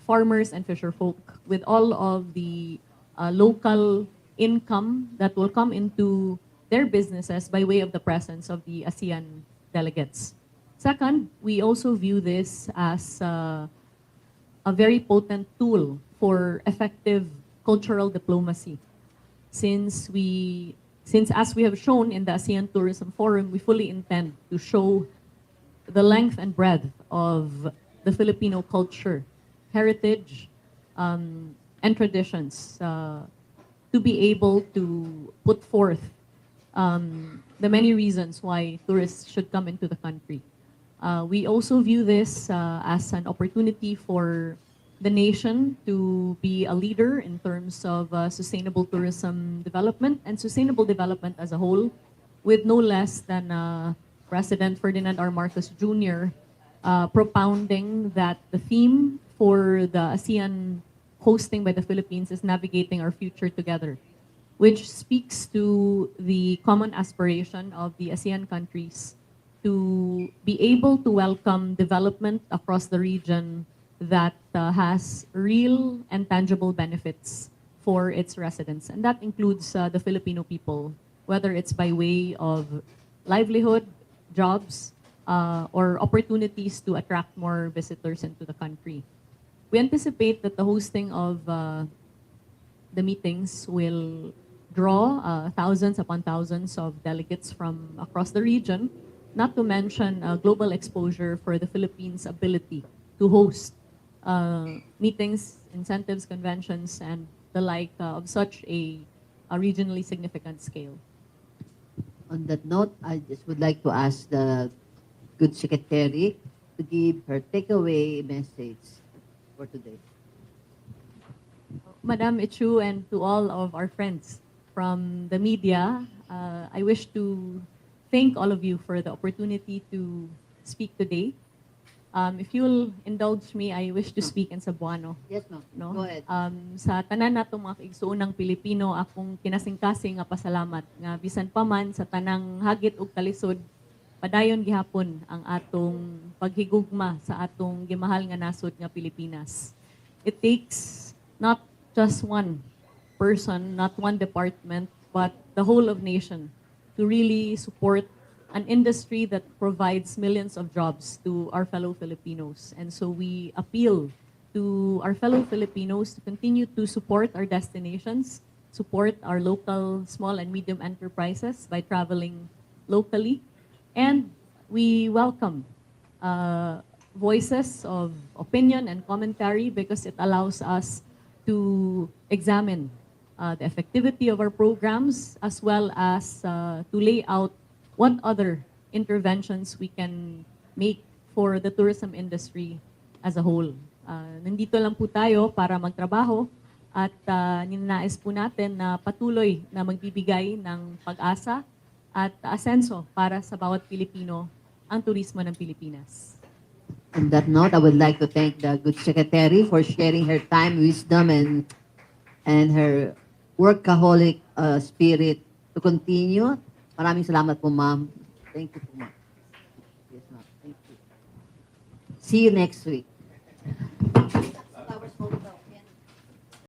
farmers, and fisherfolk, with all of the local income that will come into their businesses by way of the presence of the ASEAN delegates. Second, we also view this as a very potent tool for effective cultural diplomacy. Since as we have shown in the ASEAN Tourism Forum, we fully intend to show the length and breadth of the Filipino culture, heritage, and traditions, to be able to put forth the many reasons why tourists should come into the country. We also view this as an opportunity for the nation to be a leader in terms of sustainable tourism development and sustainable development as a whole, with no less than President Ferdinand R. Marcos Jr. Propounding that the theme for the ASEAN hosting by the Philippines is navigating our future together, which speaks to the common aspiration of the ASEAN countries to be able to welcome development across the region that has real and tangible benefits for its residents. And that includes the Filipino people, whether it's by way of livelihood, jobs, or opportunities to attract more visitors into the country. We anticipate that the hosting of the meetings will draw thousands upon thousands of delegates from across the region, not to mention global exposure for the Philippines' ability to host meetings, incentives, conventions, and the like of such a regionally significant scale. On that note, I just would like to ask the good secretary to give her takeaway message for today. Madam Ichu, and to all of our friends from the media, I wish to thank all of you for the opportunity to speak today. If you'll indulge me, I wish to speak in Cebuano. Yes, ma'am. No? Go ahead. Sa tanan natong mga kaigsuonang Pilipino, akong kinasing-kasing nga pasalamat nga bisan pa man sa tanang hagit ug kalisod, padayon gihapon ang atong paghigugma sa atong gimahal nga nasod nga Pilipinas. It takes not just one person, not one department, but the whole of nation to really support an industry that provides millions of jobs to our fellow Filipinos. And so we appeal to our fellow Filipinos to continue to support our destinations, support our local small and medium enterprises by traveling locally. And we welcome voices of opinion and commentary because it allows us to examine the effectivity of our programs, as well as to lay out what other interventions we can make for the tourism industry as a whole. Nandito lang po tayo para magtrabaho at ninanais po natin na patuloy na magbibigay ng pag-asa at asenso para sa bawat Pilipino ang turismo ng Pilipinas. On that note, I would like to thank the good secretary for sharing her time, wisdom, and her workaholic spirit to continue. Maraming salamat po, ma'am. Thank you po, ma'am. Yes, ma'am. Thank you. See you next week.